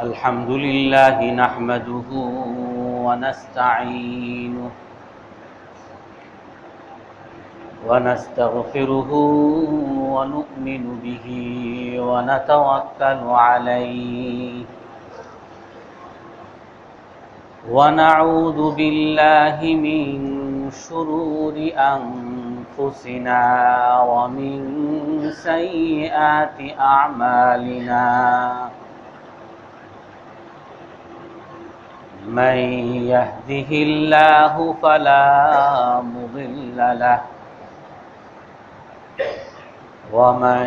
الحمد لله نحمده ونستعينه ونستغفره ونؤمن به ونتوكل عليه ونعوذ بالله من شرور أنفسنا ومن سيئات أعمالنا من يهده الله فلا مضل له ومن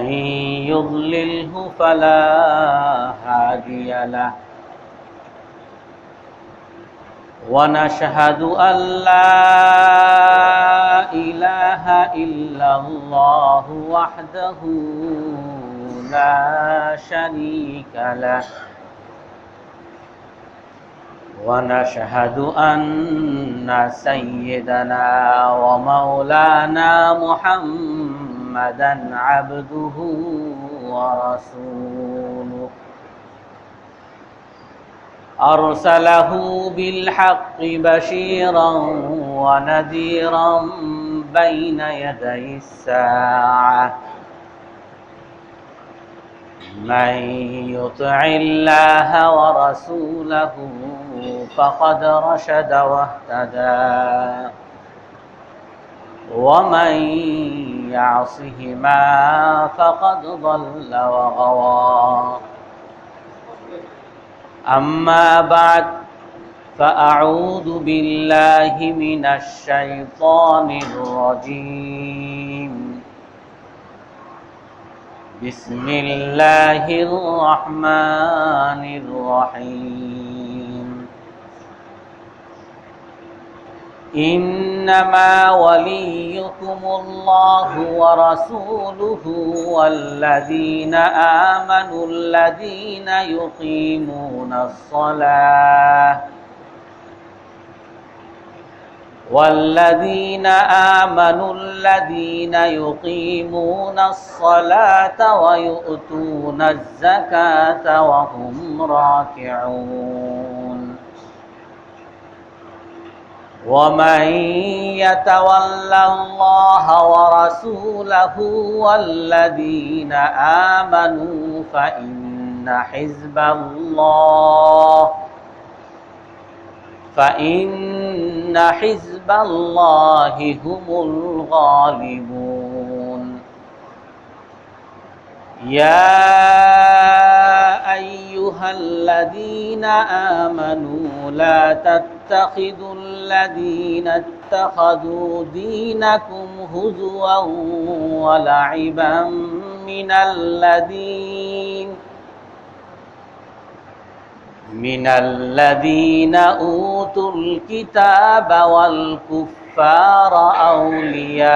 يضلله فلا هادي له ونشهد أن لا إله إلا الله وحده لا شريك له ونشهد أن سيدنا ومولانا محمدًا عبده ورسوله أرسله بالحق بشيرا ونذيرا بين يدي الساعة من يطع الله ورسوله فقد رشد واهتدى ومن يعصهما فقد ضل وغوى أما بعد فأعوذ بالله من الشيطان الرجيم بسم الله الرحمن الرحيم إنما وليكم الله ورسوله والذين آمنوا الذين يقيمون الصلاة ويؤتون الزكاة وهم راكعون ومن يتول الله ورسوله والذين آمنوا فإن حزب الله هم الغالبون يا أيها الذين آمنوا لا تتخذوا الذين اتخذوا دينكم هزوا ولعبا من الذين أوتوا الكتاب والكفار أولياء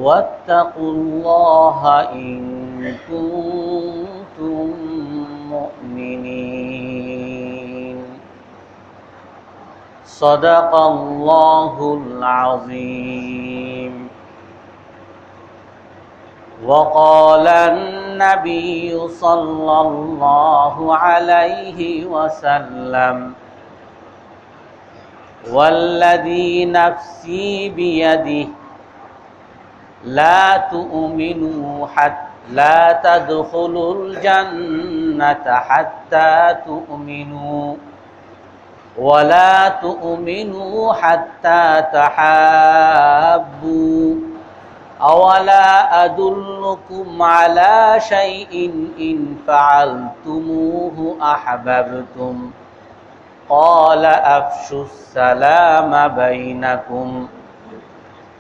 واتقوا الله إن كنتم مؤمنين صدق الله العظيم وقال النبي صلى الله عليه وسلم والذي نفسي بيده لا تدخلوا الجنة حتى تؤمنوا ولا تؤمنوا حتى تحابوا أولا أدلكم على شيء إن فعلتموه أحببتم قال أفشوا السلام بينكم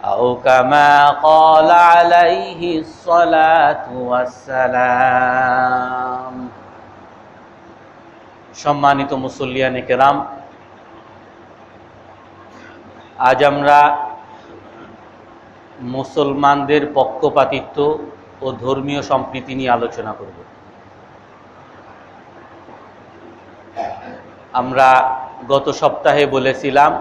أو كما قال عليه الصلاة والسلام সম্মানিত মুসল্লিয়ানে কেরাম, আজ আমরা মুসলমানদের পক্ষপাতিত্ব ও ধর্মীয় সম্প্রীতি নিয়ে আলোচনা করব। আমরা গত সপ্তাহে বলেছিলাম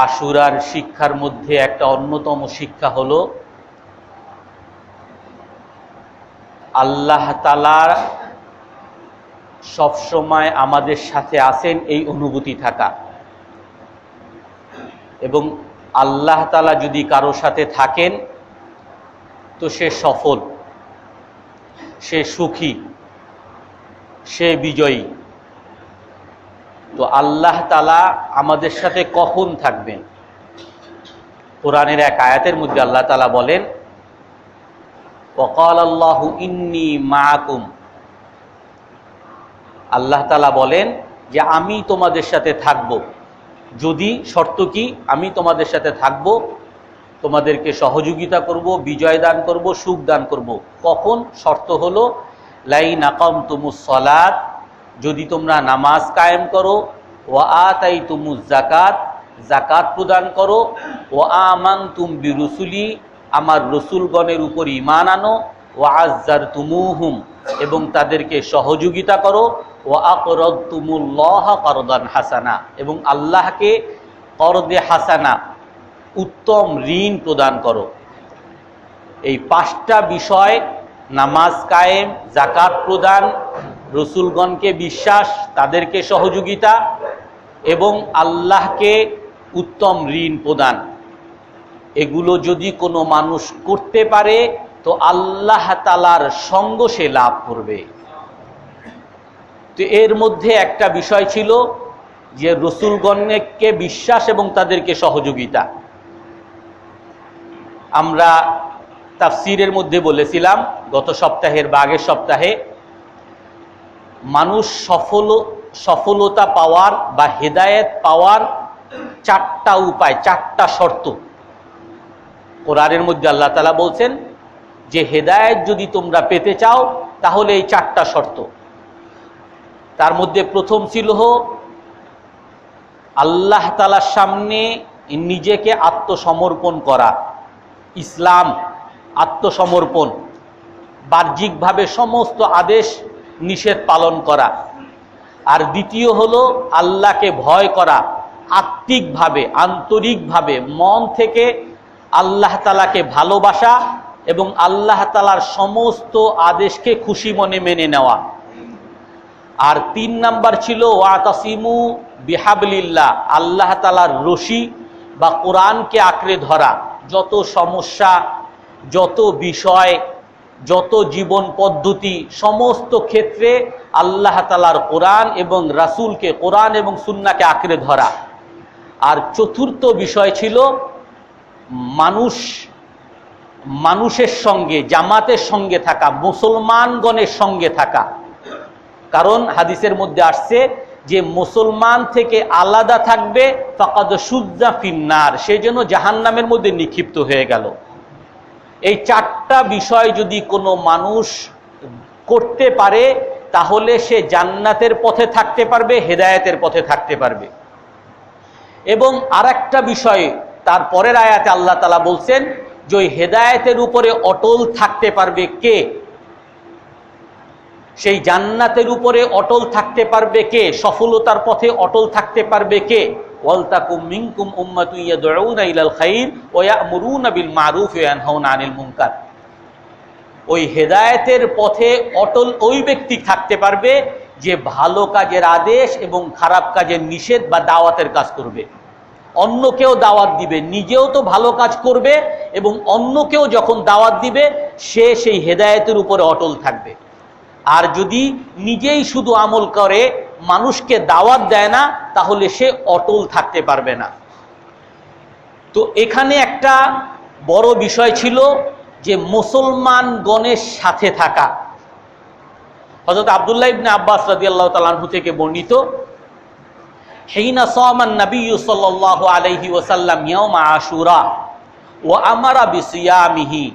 আশুরার শিক্ষার মধ্যে একটা অন্যতম শিক্ষা হলো আল্লাহ তাআলা সবসময় আমাদের সাথে আছেন এই অনুভূতি থাকা, এবং আল্লাহ তাআলা যদি কারো সাথে থাকেন তো সে সফল, সে সুখী, সে বিজয়ী। তো আল্লাহ তাআলা আমাদের সাথে কখন থাকবেন? কোরআনের এক আয়াতের মধ্যে আল্লাহ তাআলা বলেন, ওয়াকাল আল্লাহু ইন্নী মাআকুম। আল্লাহ তাআলা বলেন যে আমি তোমাদের সাথে থাকব, যদি শর্ত কি, আমি তোমাদের সাথে থাকব, তোমাদেরকে সহযোগিতা করব, বিজয় দান করব, সুখ দান করব। কখন? শর্ত হলো লাইন আকামতুমুস সালাত, যদি তোমরা নামাজ কায়েম করো, ওয়া আতাইতুমুজ যাকাত, যাকাত প্রদান করো, ওয়া আমানতুম বিরুসুলি, আমার রসুলগণের উপর ঈমান আনো, ওয়া আযযারতুমুহুম, এবং তাদেরকে সহযোগিতা করো, ওয়া আকরাদতুমুল্লাহা করদান হাসানা, এবং আল্লাহকে করদে হাসানা, উত্তম ঋণ প্রদান করো। এই পাঁচটা বিষয়, নামাজ কায়েম, যাকাত প্রদান, রসুলগণকে বিশ্বাস, তাদেরকে সহযোগিতা, এবং আল্লাহকে উত্তম ঋণ প্রদান, এগুলো যদি কোনো মানুষ করতে পারে তো আল্লাহ তাআলার সঙ্গ সে লাভ করবে। তো এর মধ্যে একটা বিষয় ছিল যে রসুলগণকে বিশ্বাস এবং তাদেরকে সহযোগিতা। আমরা তাফসীরের মধ্যে বলেছিলাম গত সপ্তাহের বা আগের সপ্তাহে, মানুষ সফলতা পাওয়ার বা হেদায়েত পাওয়ার চারটা উপায়, চারটা শর্ত কোরআনের মধ্যে আল্লাহ তাআলা বলছেন যে হেদায়েত যদি তোমরা পেতে চাও তাহলে এই চারটা শর্ত। তার মধ্যে প্রথম ছিল আল্লাহ তাআলার সামনে নিজেকে আত্মসমর্পণ করা, ইসলাম, আত্মসমর্পণ, বাহ্যিকভাবে সমস্ত আদেশ নিষেধ পালন করা। আর দ্বিতীয় হলো আল্লাহকে ভয় করা, আত্মিকভাবে, আন্তরিকভাবে, মন থেকে আল্লাহ তাআলাকে ভালোবাসা এবং আল্লাহ তাআলার সমস্ত আদেশকে খুশি মনে মেনে নেওয়া। আর 3 নাম্বার ছিল ওয়াতাসিমু বিহাবলিল্লাহ, আল্লাহ তাআলার রশি বা কোরআনকে আঁকড়ে ধরা। যত সমস্যা, যত বিষয়, যত জীবন পদ্ধতি, সমস্ত ক্ষেত্রে আল্লাহ তাআলার কোরআন এবং রাসূলকে, কোরআন এবং সুন্নাহকে আঁকড়ে ধরা। আর চতুর্থ বিষয় ছিল মানুষের সঙ্গে, জামাতের সঙ্গে থাকা, মুসলমানগণের সঙ্গে থাকা। কারণ হাদিসের মধ্যে আসছে যে মুসলমান থেকে আলাদা থাকবে ফাকাদ শুজ্জা ফিন্নার, সে যেন জাহান্নামের মধ্যে নিক্ষিপ্ত হয়ে গেল। এই চারটা বিষয় যদি কোনো মানুষ করতে পারে তাহলে সে জান্নাতের পথে থাকতে পারবে, হেদায়েতের পথে থাকতে পারবে। এবং আরেকটা বিষয় তার পরের আয়াতে আল্লাহ তাআলা বলছেন যে ওই হেদায়েতের উপরে অটল থাকতে পারবে কে, সেই জান্নাতের উপরে অটল থাকতে পারবে কে, সফলতার পথে অটল থাকতে পারবে কে? ওয়ালতাকুম মিনকুম উম্মাতুন ইয়াদউনা ইলাল খাইর ওয়া ইয়া'মুরুনা বিল মারুফ ওয়া ইয়ানহাউনা আনিল মুনকার। ওই হেদায়েতের পথে অটল ওই ব্যক্তি থাকতে পারবে যে ভালো কাজের আদেশ এবং খারাপ কাজের নিষেধ বা দাওয়াতের কাজ করবে, অন্যকেও দাওয়াত দিবে, নিজেও তো ভালো কাজ করবে এবং অন্যকেও যখন দাওয়াত দিবে সে সেই হেদায়েতের উপরে অটল থাকবে। আর যদি নিজেই শুধু আমল করে, মানুষকে দাওয়াত দেয় না, তাহলে সে অটল থাকতে পারবে না। তো এখানে একটা বড় বিষয় ছিল যে মুসলমানগণের সাথে থাকা। হযরত আব্দুল্লাহ ইবনে আব্বাস রাদিয়াল্লাহু তাআলা আনহু থেকে বর্ণিত, হিনা সামান নবী সাল্লাল্লাহু আলাইহি ওয়াসাল্লাম ইয়াউমা আশুরা ওয়া আমারা বিসিয়ামিহি,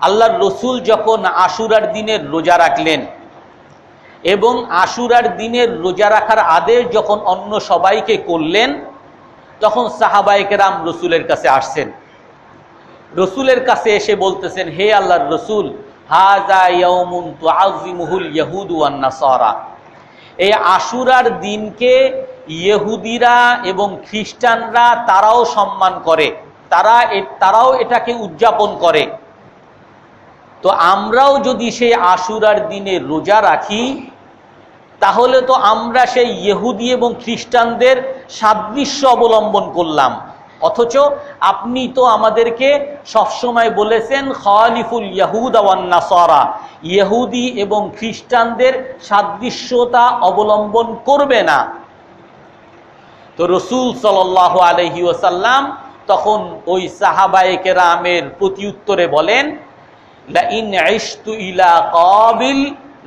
আল্লাহর রসুল যখন আশুরার দিনের রোজা রাখলেন এবং আশুরার দিনের রোজা রাখার আদেশ যখন অন্য সবাইকে করলেন, তখন সাহাবায়ে কেরাম রসুলের কাছে আসছেন। রসুলের কাছে এসে বলতেছেন, হে আল্লাহর রসুল, হাযা ইয়াউমুন তুআযিমুহুল ইয়াহুদু ওয়ান নাসারা, এই আশুরার দিনকে ইহুদিরা এবং খ্রিস্টানরা তারাও সম্মান করে, তারাও এটাকে উদযাপন করে। তো আমরাও যদি সেই আশুরার দিনে রোজা রাখি, তাহলে তো আমরা সেই ইহুদি এবং খ্রিস্টানদের সাদৃশ্য অবলম্বন করলাম। অথচ আপনি তো আমাদেরকে সবসময় বলেছেন খালিফুল ইয়াহুদা ওয়ান নাসারা, ইহুদি এবং খ্রিস্টানদের সাদৃশ্যতা অবলম্বন করবে না। তো রাসূল সাল্লাল্লাহু আলাইহি ওয়াসাল্লাম তখন ওই সাহাবায়ে কেরামের প্রতি উত্তরে বলেন, লা ইন ইশতু ইলা কাবিল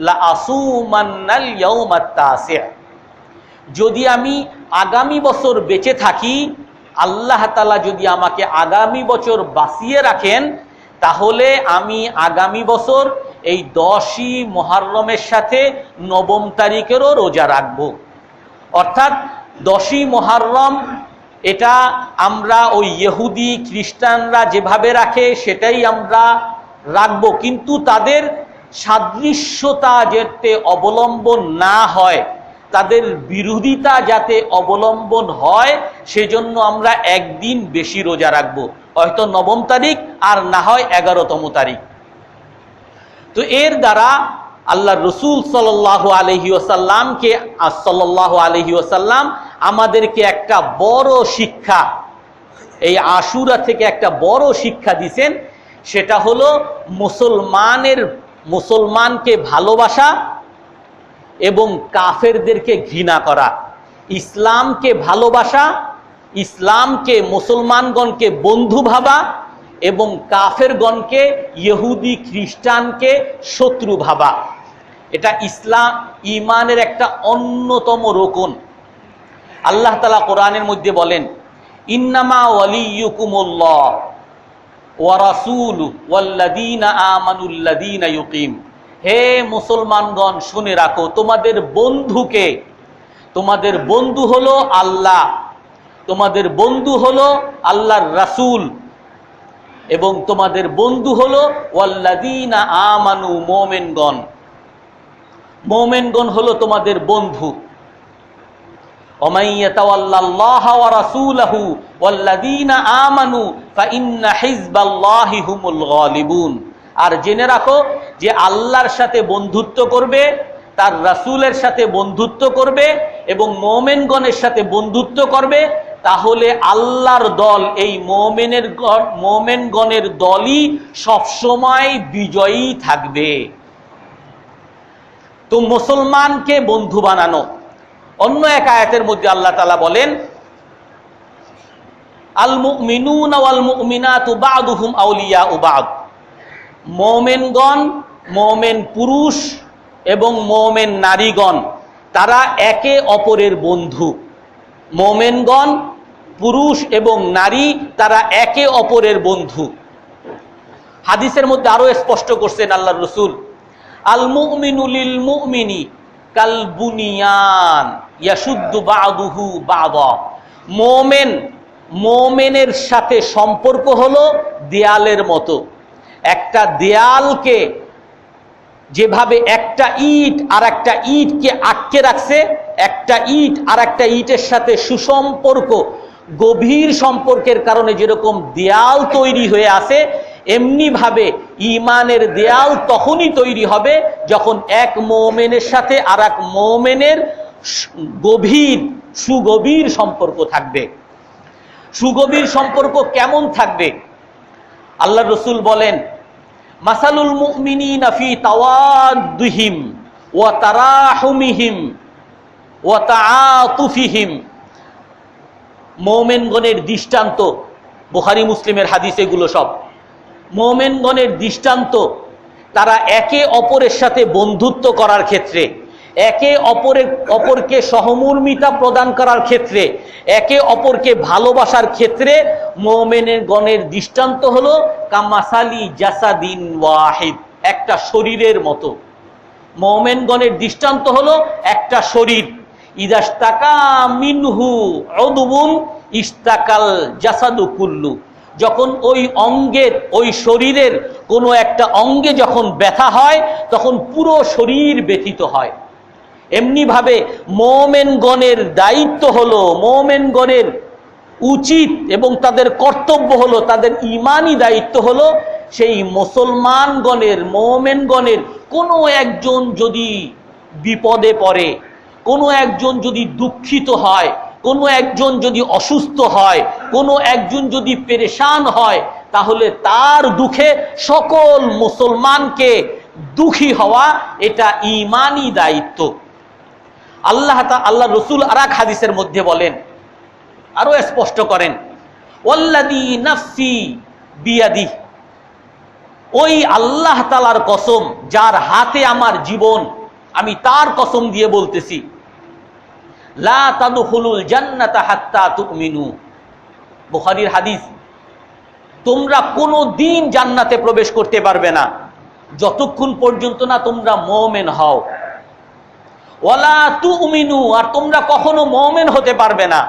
লা আসুমান্নাল ইয়াউমাত তাসি', যদি আমি আগামী বছর বেঁচে থাকি, আল্লাহ তাআলা যদি আমাকে আগামী বছর বাঁচিয়ে রাখেন, তাহলে আমি আগামী বছর এই 10ই মুহররমের সাথে 9 তারিখেরও রোজা রাখব। অর্থাৎ 10ই মুহররম এটা আমরা ওই ইহুদি খ্রিস্টানরা যেভাবে রাখে সেটাই আমরা রাখব, কিন্তু তাদের সাদৃশ্যতা যাতে অবলম্বন না হয়, তাদের বিরোধিতা যাতে অবলম্বন হয়, সেজন্য আমরা একদিন বেশি রোজা রাখব, হয়তো 9 তারিখ আর না হয় 11তম তারিখ। তো এর দ্বারা আল্লাহ রসুল সাল্লাল্লাহু আলাইহি ওয়াসাল্লাম আমাদেরকে একটা বড় শিক্ষা, এই আশুরা থেকে একটা বড় শিক্ষা দিয়েছেন। সেটা হলো মুসলমানকে ভালোবাসা এবং কাফেরদেরকে ঘৃণা করা, ইসলামকে ভালোবাসা, ইসলামকে মুসলমানগণকে বন্ধু ভাবা এবং কাফেরগণকে ইহুদি খ্রিস্টানকে শত্রু ভাবা। এটা ঈমানের একটা অন্যতম রকম। আল্লাহ তাআলা কোরআনের মধ্যে বলেন, ইন্নামা ওয়ালিয়ুকুমুল্লাহ ওয়া রাসূলুহু ওয়াল্লাযীনা আমানুল্লাযীনা ইউকিম, হে মুসলমানগণ শুনে রাখো, তোমাদের বন্ধুকে, তোমাদের বন্ধু হলো আল্লাহ, তোমাদের বন্ধু হলো আল্লাহর রাসূল, এবং তোমাদের বন্ধু হলো ওয়াল্লাযীনা আমানু, মুমিনগণ। মুমিনগণ হলো তোমাদের বন্ধু। ওমাই ইয়াতাওয়াল্লাল্লাহা ওয়া রাসূলাহু ওয়াল্লাযীনা আমানু ফাইন্না হিজবাল্লাহি হুমুল গালিবুন। আর জেনে রাখো যে আল্লাহর সাথে বন্ধুত্ব করবে, তার রাসূলের সাথে বন্ধুত্ব করবে এবং মুমিনগণের সাথে বন্ধুত্ব করবে, তাহলে আল্লাহর দল, এই মুমিনগণের দলই সবসময় বিজয়ী থাকবে। তো মুসলমানকে বন্ধু বানানো। অন্য এক আয়াতের মধ্যে আল্লাহ তাআলা বলেন, আল মুমিনুনা ওয়াল মুমিনাতু বা'দুহুম আউলিয়াউ বা'দ, মুমিনগণ, মুমিন পুরুষ এবং মুমিন নারীগণ তারা একে অপরের বন্ধু। মুমিনগণ পুরুষ এবং নারী তারা একে অপরের বন্ধু। হাদিসের মধ্যে আরো স্পষ্ট করছেন আল্লাহর রাসূল, আল মুমিনু লিল মুমিনি কাল বুনিয়ান ইয়াশুদ্দু বা'দুহু বা'দা, মুমিনের সাথে সম্পর্ক হলো দেয়ালের মতো। একটা দেয়ালকে যেভাবে একটা ইট আর একটা ইটকে আটকে রাখছে, একটা ইট আর একটা ইটের সাথে সুসম্পর্ক, গভীর সম্পর্কের কারণে যেরকম দেয়াল তৈরি হয়ে আছে, এমনি ভাবে ঈমানের দেয়াল তখনই তৈরি হবে যখন এক মুমিনের সাথে আর এক মুমিনের সুগভীর সম্পর্ক থাকবে। সুগভীর সম্পর্ক কেমন থাকবে? আল্লাহর রাসূল বলেন, মাসালুল মুমিনিনা ফি তাওয়াদ্দুহিম ওয়া তারাহুমিহিম ওয়া তাআতুফিহিম, মুমিনগণের দৃষ্টান্ত, বুখারী মুসলিমের হাদিস এগুলো সব। মুমিনগণের দৃষ্টান্ত, তারা একে অপরের সাথে বন্ধুত্ব করার ক্ষেত্রে, একে অপরকে সহমর্মিতা প্রদান করার ক্ষেত্রে, একে অপরকে ভালোবাসার ক্ষেত্রে মুমিনগণের দৃষ্টান্ত হলো কামাসালি জাসাদিন ওয়াহিদ, একটা শরীরের মতো। মুমিনগণের দৃষ্টান্ত হলো একটা শরীর। ইদাস্তাকা মিনহু উদউন ইস্তাকাল জাসাদু কুল্লু, যখন ওই অঙ্গের, ওই শরীরের কোনো একটা অঙ্গে যখন ব্যথা হয়, তখন পুরো শরীর ব্যথিত হয়। এমনি ভাবে মুমিনগণের দায়িত্ব হলো, মুমিনগণের উচিত এবং তাদের কর্তব্য হলো, তাদের ঈমানি দায়িত্ব হলো সেই মুসলমানগণের, মুমিনগণের কোনো একজন যদি বিপদে পড়ে, কোনো একজন যদি দুঃখিত হয়, কোনো একজন যদি অসুস্থ হয়, কোনো একজন যদি পেরেশান হয়, তাহলে তার দুঃখে সকল মুসলমানকে দুঃখী হওয়া এটা ঈমানি দায়িত্ব। আল্লাহ রসুল আরেক হাদিসের মধ্যে বলেন, আরো স্পষ্ট করেন, ওয়াল্লাযী নাফসি বিয়াদিহ, ওই আল্লাহ তাআলার কসম যার হাতে আমার জীবন, আমি তার কসম দিয়ে বলতেছি, লা তাদখুলুল জান্নাতা হাত্তা তুমিনু, বুখারীর হাদিস, তোমরা কোনো দিন জান্নাতে প্রবেশ করতে পারবে না যতক্ষণ পর্যন্ত না তোমরা মুমিন হও। ওয়ালা তুমিনু, আর তোমরা কখনো মুমিন হতে পারবে না,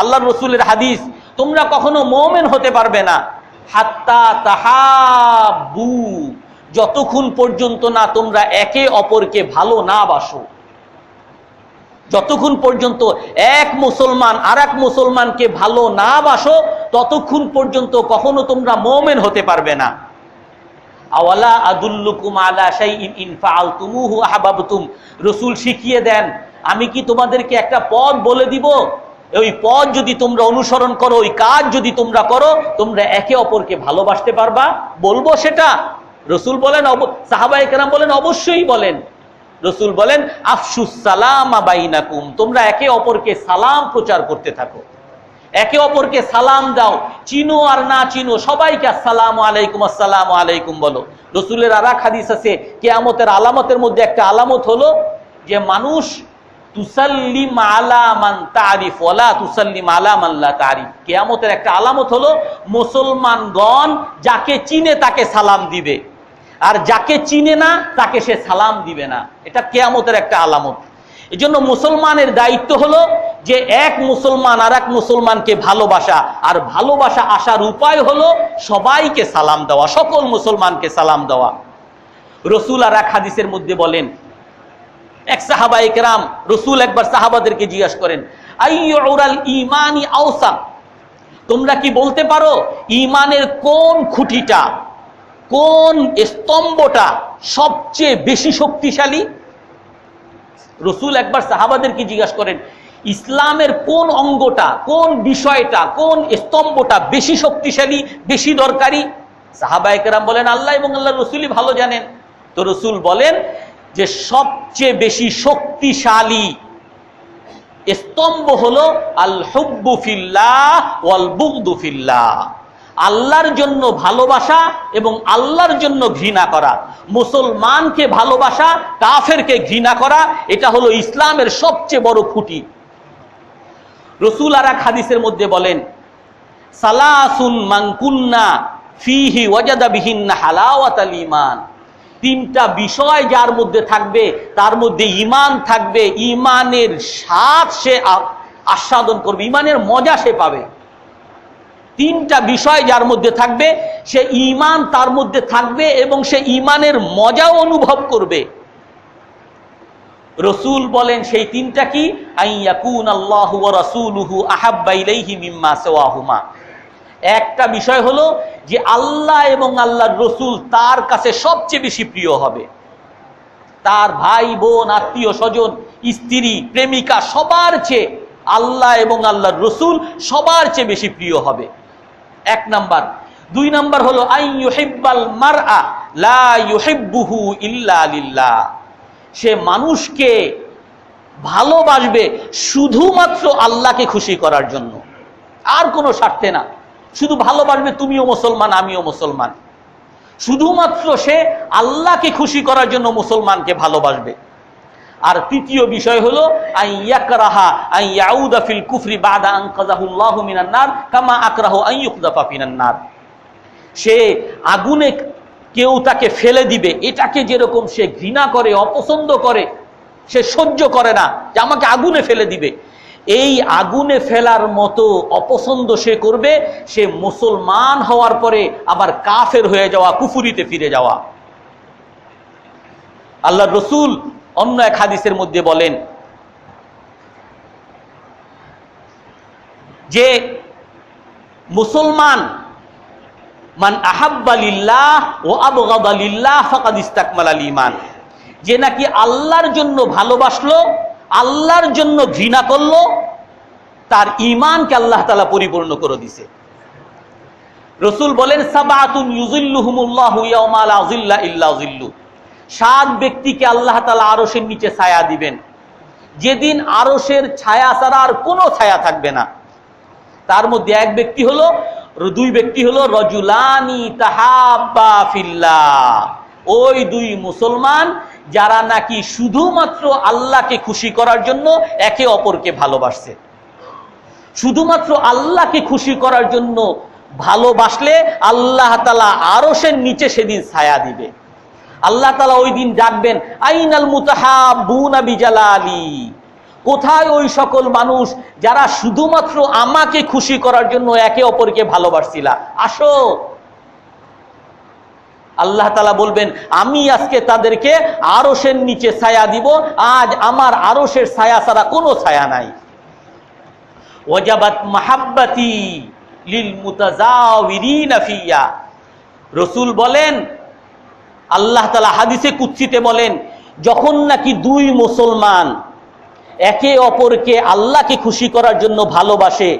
আল্লাহর রাসূলের হাদিস, তোমরা কখনো মুমিন হতে পারবে না হাত্তা তাহাব্বু, যতক্ষণ পর্যন্ত না তোমরা একে অপরকে ভালো না বাসো। যতক্ষণ পর্যন্ত এক মুসলমান আর এক মুসলমানকে ভালো না বাসো ততক্ষণ পর্যন্ত কখনো তোমরা মুমিন হতে পারবে না। আওয়ালা আদুল্লুকুম আলা শাইইন ইন ফাআলতুমুহু আহবাবতুম, রাসূল শিখিয়ে দেন, আমি কি তোমাদেরকে একটা পথ বলে দিব, ওই পথ যদি তোমরা অনুসরণ করো, ওই কাজ যদি তোমরা করো, তোমরা একে অপরকে ভালোবাসতে পারবা? বলবো সেটা? রাসূল বলেন, সাহাবায়ে কেরাম বলেন অবশ্যই বলেন। রাসূল বলেন আফশুস সালামা বাইনাকুম, তোমরা একে অপরকে সালাম প্রচার করতে থাকো, একে অপরকে সালাম দাও, চিনো আর না চিনো সবাইকে আসসালামু আলাইকুম আসসালামু আলাইকুম বলো। রাসূলের আরেক হাদিস আছে, কিয়ামতের আলামতের মধ্যে একটা আলামত হলো যে মানুষ তুসাল্লিম আলা মান তারিফ ওয়ালা তুসাল্লিম আলা মান লা তারিফ, কিয়ামতের একটা আলামত হলো মুসলমানগণ যাকে চিনে তাকে সালাম দিবে, আর যাকে চিনে না তাকে সে সালাম দিবে না। এটা কিয়ামতের একটা আলামত। এজন্য মুসলমানের দায়িত্ব হলো যে এক মুসলমান আর এক মুসলমানকে ভালোবাসা, আর ভালোবাসা আসার উপায় হলো সবাইকে সালাম দেওয়া, সকল মুসলমানকে সালাম দেওয়া। রাসূল আর এক হাদিসের মধ্যে বলেন, এক সাহাবায়ে কেরাম, রাসূল একবার সাহাবাদেরকে জিজ্ঞাসা করেন, আইয়ুরাল ঈমানি আওসা, তোমরা কি বলতে পারো ঈমানের কোন খুঁটিটা, কোন স্তম্ভটা সবচেয়ে বেশি শক্তিশালী? রাসূল একবার সাহাবাদেরকে জিজ্ঞাসা করেন, ইসলামের কোন অঙ্গটা, কোন বিষয়টা, কোন স্তম্ভটা বেশি শক্তিশালী, বেশি দরকারি? সাহাবায়ে কেরাম বলেন, আল্লাহ এবং আল্লাহর রাসূলই ভালো জানেন। তো রাসূল বলেন যে সবচেয়ে বেশি শক্তিশালী স্তম্ভ হলো আল হুব্বু ফিল্লাহ ওয়াল বুগদু ফিল্লাহ, আল্লাহর জন্য ভালোবাসা এবং আল্লাহর জন্য ঘৃণা করা। মুসলমানকে ভালোবাসা, কাফেরকে ঘৃণা করা, এটা হলো ইসলামের সবচেয়ে বড় খুঁটি। রাসূল আর এক হাদিসের মধ্যে বলেন, সালাসুন মান কুন্না ফিহি ওয়াজাদা বিহিন্না হালাওয়াতাল ঈমান, তিনটা বিষয় যার মধ্যে থাকবে তার মধ্যে ঈমান থাকবে, ঈমানের স্বাদ সে আস্বাদন করবে, ঈমানের মজা সে পাবে। তিনটা বিষয় যার মধ্যে থাকবে সে ঈমান তার মধ্যে থাকবে এবং সে ঈমানের মজাও অনুভব করবে। রাসূল বলেন সেই তিনটা কি? আইয়াকুনাল্লাহু ওয়া রাসূলুহু আহাব্বা ইলাইহি মিম্মা সিওয়াহুমা, একটা বিষয় হলো যে আল্লাহ এবং আল্লাহর রাসূল তার কাছে সবচেয়ে বেশি প্রিয় হবে, তার ভাই বোন আত্মীয় স্বজন স্ত্রী প্রেমিকা সবার চেয়ে আল্লাহ এবং আল্লাহর রাসূল সবার চেয়ে বেশি প্রিয় হবে, এক নাম্বার। দুই নাম্বার হলো আইয়ুহিব্বাল মারআ লা ইউহিব্বুহু ইল্লা লিল্লাহ, সে মানুষকে ভালোবাসবে শুধুমাত্র আল্লাহকে খুশি করার জন্য, আর কোনো স্বার্থে না। শুধু ভালোবাসবে, তুমিও মুসলমান আমিও মুসলমান, শুধুমাত্র সে আল্লাহকে খুশি করার জন্য মুসলমানকে ভালোবাসবে। আর তৃতীয় বিষয় হলো আইয়াকরাহা আইয়াউদা ফিল কুফরি বাদা আনকাযাহুল্লাহু মিনান নার কামা আকরাহু আইয়ুকযাফা ফিনান নার, সে আগুনে কেউ তাকে ফেলে দিবে এটাকে যেরকম সে ঘৃণা করে, অপছন্দ করে, সে সহ্য করে না যে আমাকে আগুনে ফেলে দিবে, এই আগুনে ফেলার মতো অপছন্দ সে করবে সে মুসলমান হওয়ার পরে আবার কাফের হয়ে যাওয়া, কুফরিতে ফিরে যাওয়া। আল্লাহর রাসূল অন্য এক হাদিসের মধ্যে বলেন যে মুসলমান মান আহাব্বা লিল্লাহ ওয়া আবগাদা লিল্লাহ ফাকাদ ইসতাকমালাল ঈমান, যে নাকি আল্লাহর জন্য ভালোবাসলো, আল্লাহর জন্য ঘৃণা করলো, তার ঈমানকে আল্লাহ তাআলা পরিপূর্ণ করে দিয়েছে। রাসূল বলেন সাবাতুন ইউযিল্লুহুমুল্লাহু ইয়াওমা লা যিল্লা ইল্লা যিল্লু, 7 ব্যক্তিকে আল্লাহ তাআলা আরশের নিচে ছায়া দিবেন, যেদিন আরশের ছায়া ছাড়া আর কোনো ছায়া থাকবে না। তার মধ্যে দুই ব্যক্তি হলো রজুলানি তাহাব্বা ফিল্লাহ, ওই 2 মুসলমান যারা নাকি শুধুমাত্র আল্লাহকে খুশি করার জন্য একে অপরকে ভালোবাসছে। শুধুমাত্র আল্লাহকে খুশি করার জন্য ভালোবাসলে আল্লাহ তাআলা আরশের নিচে সেদিন ছায়া দিবে। আল্লাহ তাআলা ওই দিন ডাকবেন, আইনাল মুতাহাব্বুনা বিজালালি, কোথায় ওই সকল মানুষ যারা শুধুমাত্র আমাকে খুশি করার জন্য একে অপরকে ভালোবাসছিলা, আসো। আল্লাহ তাআলা বলবেন, আমি আজকে তাদেরকে আরশের নিচে ছায়া দিব, আজ আমার আরশের ছায়া ছাড়া কোনো ছায়া নাই। ওয়াজাবাত মাহাব্বাতি লিল মুতাজাওয়িরিনা ফিয়া, রাসূল বলেন, আল্লাহ তাআলা হাদিসে কুদসিতে বলেন, যখন নাকি 2 মুসলমান একে অপরকে আল্লাহকে খুশি করার জন্য ভালোবাসে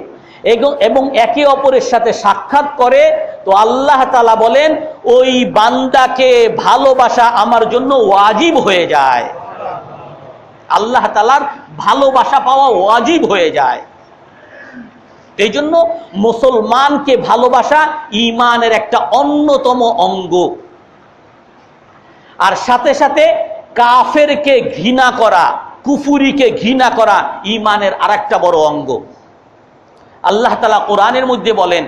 এবং একে অপরের সাথে সাক্ষাৎ করে, তো আল্লাহ তাআলা বলেন ওই বান্দাকে ভালোবাসা আমার জন্য ওয়াজিব হয়ে যায়। আল্লাহ তাআলার ভালোবাসা পাওয়া ওয়াজিব হয়ে যায়। এই জন্য মুসলমানকে ভালোবাসা ঈমানের একটা অন্যতম অঙ্গ, আর সাথে সাথে কাফেরকে ঘৃণা করা, কুফুরিকে ঘৃণা করা ঈমানের আরেকটা বড় অঙ্গ। আল্লাহ তাআলা কোরআনের মধ্যে বলেন,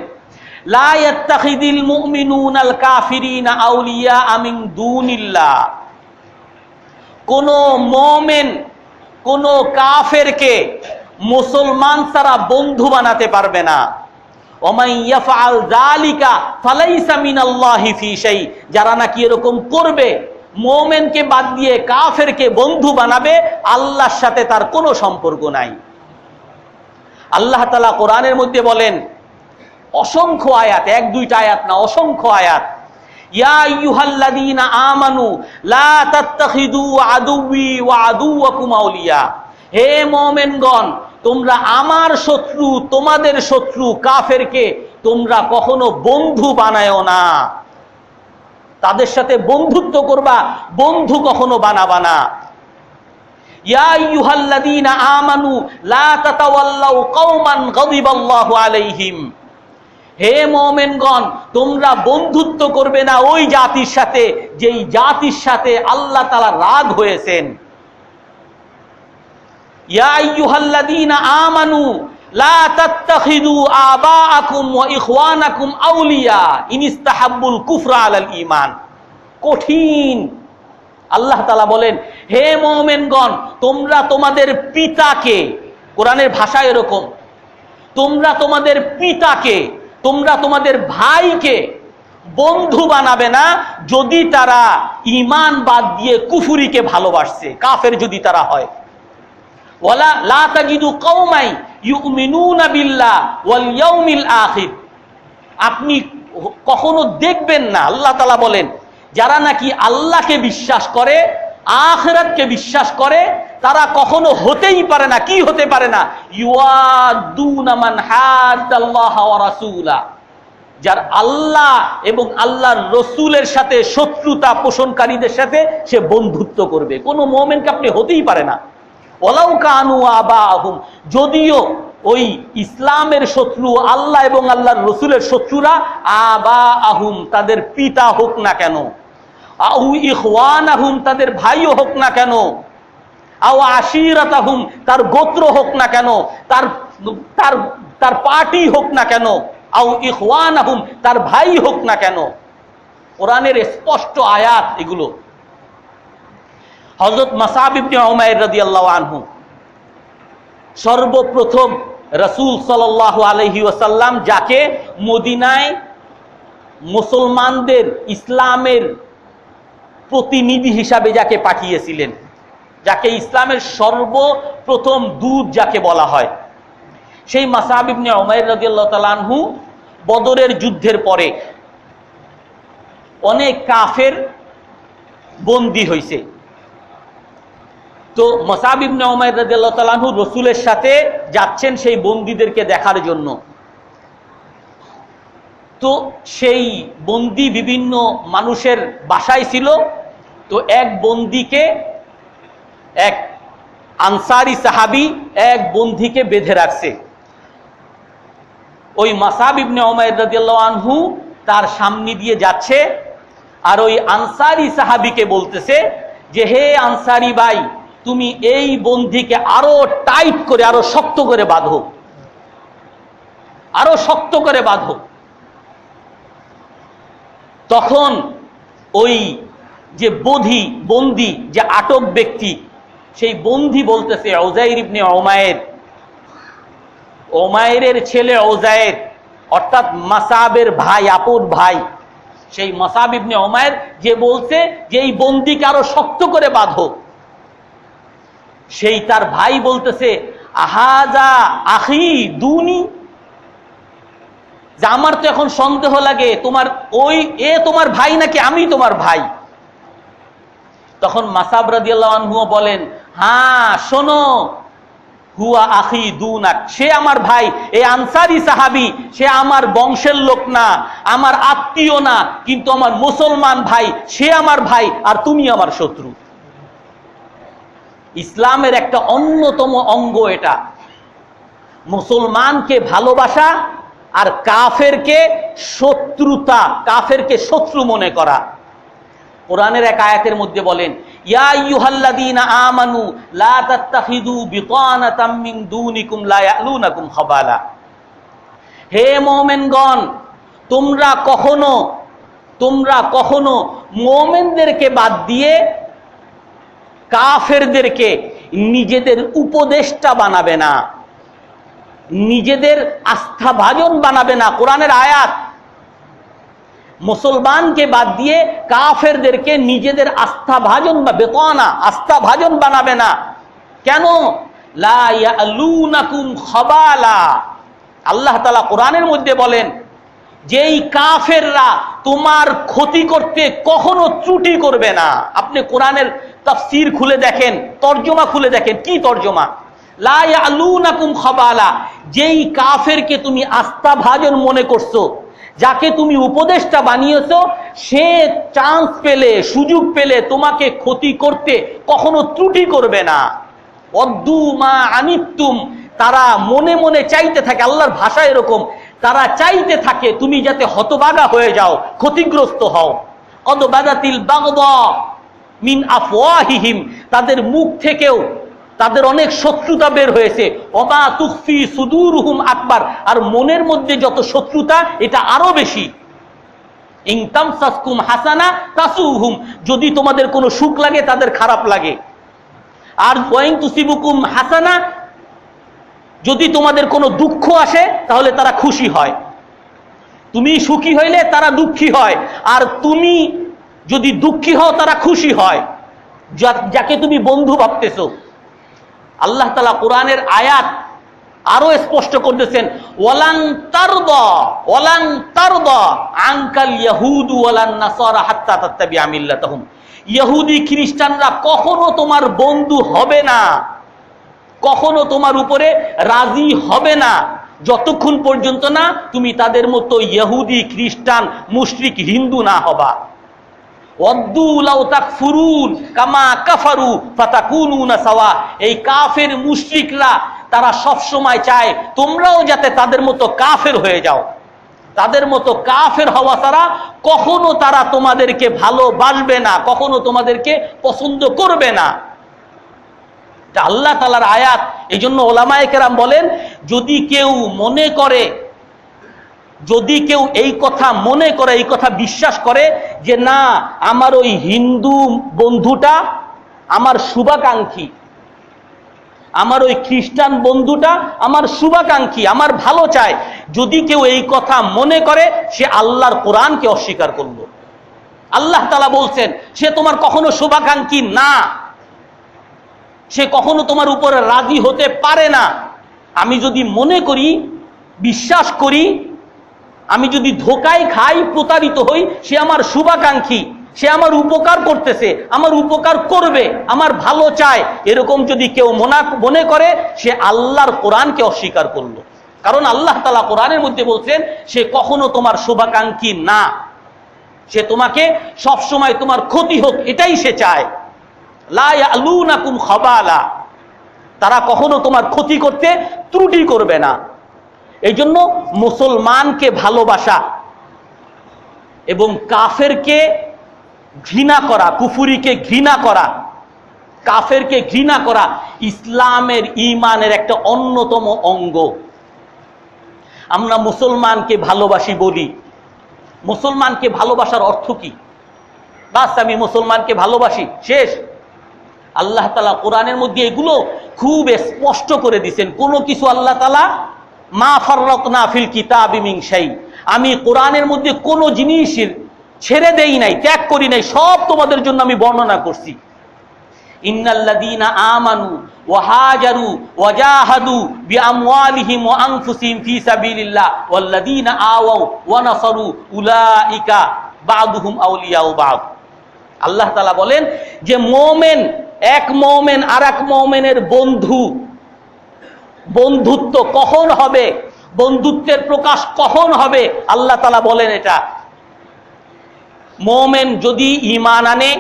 লা ইয়াত্তাখিদিল মুমিনুনাল কাফিরিনা আউলিয়া মিন দুনিল্লাহ, কোন মুমিন কোন কাফেরকে মুসলমান ছাড়া বন্ধু বানাতে পারবে না। ওমান ইয়াফআল যালিকা ফালাইসা মিনাল্লাহি ফি শাই, যারা নাকি এরকম করবে, মুমিনকে বাদ দিয়ে কাফেরকে বন্ধু বানাবে, আল্লাহর সাথে তার কোনো সম্পর্ক নাই। আল্লাহ তাআলা কোরআনের মধ্যে বলেন অসংখ্য আয়াত, 1-2টা আয়াত না, অসংখ্য আয়াত, ইয়া আইয়ুহাল্লাযীনা আমানু লা তাত্তাখিদু আদুওয়ি ওয়া আদুওয়াকুম আউলিয়া, হে মুমিনগণ, তোমরা আমার শত্রু, তোমাদের শত্রু কাফেরকে তোমরা কখনো বন্ধু বানায়ো না। তাদের সাথে বন্ধুত্ব করবা, বন্ধু কখনো বানাবা না। ইয়া আইয়ুহাল্লাযীনা আমানু লা তাতাওয়াল্লাউ কওমান গাযিবাল্লাহু আলাইহিম, হে মুমিনগণ, তোমরা বন্ধুত্ব করবে না ওই জাতির সাথে যেই জাতির সাথে আল্লাহ তাআলা রাগ হয়েছেন। ইয়া আইয়ুহাল্লাযীনা আমানু লা তাত্তাখিদু আবাআকুম ওয়া ইখওয়ানাকুম আউলিয়া ইন ইসতাহাব্বুল কুফরা আলাল ঈমান। কঠিন। আল্লাহ তাআলা বলেন, হে মুমিনগণ, তোমরা তোমাদের পিতাকে, কোরআনের ভাষা এরকম, তোমরা তোমাদের পিতাকে, তোমরা তোমাদের ভাইকে বন্ধু বানাবে না যদি তারা ঈমান বাদ দিয়ে কুফরিকে ভালোবাসছে, কাফের যদি তারা হয়। ওয়ালা লা তাজিদু কওমাই ইউমিনুনা বিল্লাহ ওয়াল ইয়াউমিল আখির, আপনি কখনো দেখবেন না, আল্লাহ তাআলা বলেন, যারা নাকি আল্লাহকে বিশ্বাস করে, আখিরাতকে বিশ্বাস করে, তারা কখনো হতেই পারে না, কি হতে পারে না, ইউআদুনা মান হাদাল্লাহ ওয়া রাসূলা, যার আল্লাহ এবং আল্লাহর রসুলের সাথে শত্রুতা পোষণকারীদের সাথে সে বন্ধুত্ব করবে। কোনো মুমিনকে আপনি হতেই পারে না। ওয়ালাউ কানু আবাহুম, যদিও ওই ইসলামের শত্রু আল্লাহ এবং আল্লাহর রসুলের শত্রুরা আবাহুম, তাদের পিতা হোক না কেন, আউ ইখওয়ানাহুম, তাদের ভাইও হোক না কেন, আও আশিরাতাহুম, তার গোত্র হোক না কেন, তার তার তার পার্টি হোক না কেন, আও ইখওয়ানাহুম, তার ভাই হোক না কেন। কোরআনের স্পষ্ট আয়াত এগুলো। হযরত মাসআব ইবনে উমাইর রাদিয়াল্লাহু আনহু সর্বপ্রথম রাসূল সাল্লাল্লাহু আলাইহি ওয়াসাল্লাম যাকে মদিনায় মুসলমানদের ইসলামের প্রতিনিধি হিসাবে যাকে পাঠিয়েছিলেন, যাকে ইসলামের সর্বপ্রথম দূত যাকে বলা হয়, সেই মাসআব ইবনে উমাইর রাদিয়াল্লাহু তাআলা আনহু বদরের যুদ্ধের পরে অনেক কাফের বন্দী হয়েছে। তো মাসআব ইবনে উমাইর রাদিয়াল্লাহু তাআলা আনহু রাসূলের সাথে যাচ্ছেন সেই বন্দীদেরকে দেখার জন্য। তো সেই বন্দী বিভিন্ন মানুষের বাসায় ছিল। তো এক বন্দীকে, এক আনসারি সাহাবী এক বন্দীকে বেঁধে রাখছে। ওই মাসআব ইবনে উমাইর রাদিয়াল্লাহু আনহু তার সামনে দিয়ে যাচ্ছে, আর ওই আনসারি সাহাবীকে বলতেছে যে, হে আনসারি ভাই, তুমি এই বন্দীকে আরো টাইট করে, আরো শক্ত করে বাঁধো, আরো শক্ত করে বাঁধো। তখন ওই যে বন্দী, যে আটক ব্যক্তি, সেই বন্দী বলতেছে, উযাইর ইবনে উমাইর, উমাইরের ছেলে উযাইর, অর্থাৎ মাসআবের ভাই, আপন ভাই, সেই মাসআব ইবনে উমাইর যে বলছে যে এই বন্দীকে আরো শক্ত করে বাঁধো, সেই তার ভাই বলতেছে, আহাজা আখি দুনি, যে আমার তো এখন সন্দেহ লাগে, তোমার ভাই নাকি আমি তোমার ভাই। তখন মাসআব রাদিয়াল্লাহু আনহু বলেন, হ্যাঁ শোনো, হুয়া আখি দুনাক, সে আমার ভাই। এই আনসারি সাহাবী, সে আমার বংশের লোক না, আমার আত্মীয় না, কিন্তু আমার মুসলমান ভাই, সে আমার ভাই, আর তুমি আমার শত্রু। ইসলামের একটা অন্যতম অঙ্গ এটা, মুসলমানকে ভালোবাসা আর কাফেরকে শত্রুতা, কাফেরকে শত্রু মনে করা। কোরআনের এক আয়াতের মধ্যে বলেন, ইয়া আইয়ুহাল্লাযীনা আমানু লা তাত্তাখিযু বিতানাতাম মিন দুনিকুম লা ইয়ালুনাকুম খাবালা। হে মুমিনগণ, তোমরা কখনো মুমিনদেরকে বাদ দিয়ে কাফেরদেরকে নিজেদের উপদেষ্টা বানাবে না, নিজেদের আস্থাভাজন বানাবে না। কোরআনের আয়াত, মুসলমানকে বাদ দিয়ে কাফেরদেরকে নিজেদের আস্থাভাজন বা বেতানা, আস্থাভাজন বানাবে না। কেন? লা ইয়ালুনাকুম খাবালা। আল্লাহ তাআলা কোরআনের মধ্যে বলেন, যেই কাফেররা তোমার ক্ষতি করতে কখনো ত্রুটি করবে না। আপনি কোরআনের তাফসীর খুলে দেখেন, তরজমা খুলে দেখেন, কি তরজমা? লা ইয়ালুনাকুম খাবালা, যেই কাফেরকে তুমি আস্থাভাজন মনে করছো, যাকে তুমি উপদেষ্টা বানিয়েছো, সে চান্স পেলে, সুযোগ পেলে তোমাকে ক্ষতি করতে কখনো ত্রুটি করবে না। অদ্দু মা আনিতুম, তারা মনে মনে চাইতে থাকে, আল্লাহর ভাষা এরকম, তারা চাইতে থাকে তুমি যাতে হতভাগা হয়ে যাও, ক্ষতিগ্রস্ত হও। কদ বাদাতিল বাগদা মিন আফওয়াহিহিম, তাদের মুখ থেকেও তাদের অনেক শত্রুতা বের হয়েছে। ওমা তুখফি সুদুরুহুম আকবার, আর মনের মধ্যে যত শত্রুতা এটা আরো বেশি। ইন তামসাসকুম হাসানা তাসুহুম, যদি তোমাদের কোনো সুখ লাগে তাদের খারাপ লাগে। আর ওয়াইন তুসিবুকুম হাসানা, যদি তোমাদের কোনো দুঃখ আসে তাহলে তারা খুশি হয়। তুমি সুখী হইলে তারা দুঃখী হয়, আর তুমি যদি দুঃখী হও তারা খুশি হয়, যাকে তুমি বন্ধু ভাবতেছো। আল্লাহ তাআলা কোরআনের আয়াত আরো স্পষ্ট করতেছেন, ওয়ালান তারদা আনকাল ইয়াহুদু ওয়ালান নাসারা হাত্তা তাত্তাবিআ মিল্লাতাহুম। ইহুদি খ্রিস্টানরা কখনো তোমার বন্ধু হবে না, কখনো তোমার উপরে রাজি হবে না, যতক্ষণ পর্যন্ত না তুমি তাদের মতো ইহুদি, খ্রিস্টান, মুশরিক, হিন্দু না হবা। ওয়াদ্দু লাউ তাকফুরুন কামা কাফারু ফাতাকুনুনা সাওয়া, এই কাফের মুশরিকরা তারা সব সময় চায় তোমরাও যাতে তাদের মতো কাফের হয়ে যাও। তাদের মতো কাফের হওয়া ছাড়া কখনো তারা তোমাদেরকে ভালোবাসবে না, কখনো তোমাদেরকে পছন্দ করবে না। আল্লাহ তাআলার আয়াত। এই জন্য ওলামায়ে কেরাম বলেন, যদি কেউ এই কথা মনে করে, এই কথা বিশ্বাস করে যে না, আমার ওই হিন্দু বন্ধুটা আমার শুভাকাঙ্ক্ষী, আমার ওই খ্রিস্টান বন্ধুটা আমার শুভাকাঙ্ক্ষী, আমার ভালো চায়, যদি কেউ এই কথা মনে করে, সে আল্লাহর কোরআনকে অস্বীকার করলো। আল্লাহ তাআলা বলছেন সে তোমার কখনো শুভাকাঙ্ক্ষী না। সে কখনো তোমার উপরে রাজি হতে পারে না। আমি যদি মনে করি, বিশ্বাস করি, আমি যদি ধোকায় খাই, প্রতারিত হই, সে আমার শুভাকাঙ্ক্ষী, সে আমার উপকার করতেছে, আমার উপকার করবে, আমার ভালো চায়, এরকম যদি কেউ মনে করে, সে আল্লাহর কোরআনকে অস্বীকার করলো। কারণ আল্লাহ তাআলা কোরআনের মধ্যে বলছেন সে কখনো তোমার শুভাকাঙ্ক্ষী না, সে তোমাকে সবসময় তোমার ক্ষতি হোক এটাই সে চায়। লা ইয়ালুনাকুম খাবালা, তারা কখনো তোমার ক্ষতি করতে ত্রুটি করবে না। এই জন্য মুসলমানকে ভালোবাসা এবং কাফেরকে ঘৃণা করা, কুফুরিকে ঘৃণা করা, কাফেরকে ঘৃণা করা ইসলামের ঈমানের একটা অন্যতম অঙ্গ। আমরা মুসলমানকে ভালোবাসি বলি, মুসলমানকে ভালোবাসার অর্থ কি? বাস আমি মুসলমানকে ভালোবাসি, শেষ? আল্লাহ তাআলা কোরআনের মধ্যে এগুলো খুব স্পষ্ট করে দিয়েছেন। কোনো কিছু আল্লাহ তাআলা মা ফাররাতনা ফিল কিতাবি মিন শাই, আমি কোরআনের মধ্যে কোনো জিনিস ছেড়ে দেই নাই, ত্যাগ করি নাই, সব তোমাদের জন্য আমি বর্ণনা করছি। ইন্নাল্লাযীনা আমানু ওয়া হাজারু ওয়া জাহাদু বিআমওয়ালিহিম ওয়া আনফুসিহিম ফি সাবিলিল্লাহ ওয়াল্লাযীনা আওয়াউ ওয়া নাসারু উলাইকা বা'দুহুম আউলিয়াউ বা'দ। আল্লাহ তাআলা বলেন যে মুমিন, এক মুমিন আর এক মুমিনের বন্ধু। বন্ধুত্ব কখন হবে, বন্ধুত্বের প্রকাশ কখন হবে? আল্লাহ তাআলা বলেন এটা মুমিন যদি ঈমান আনে,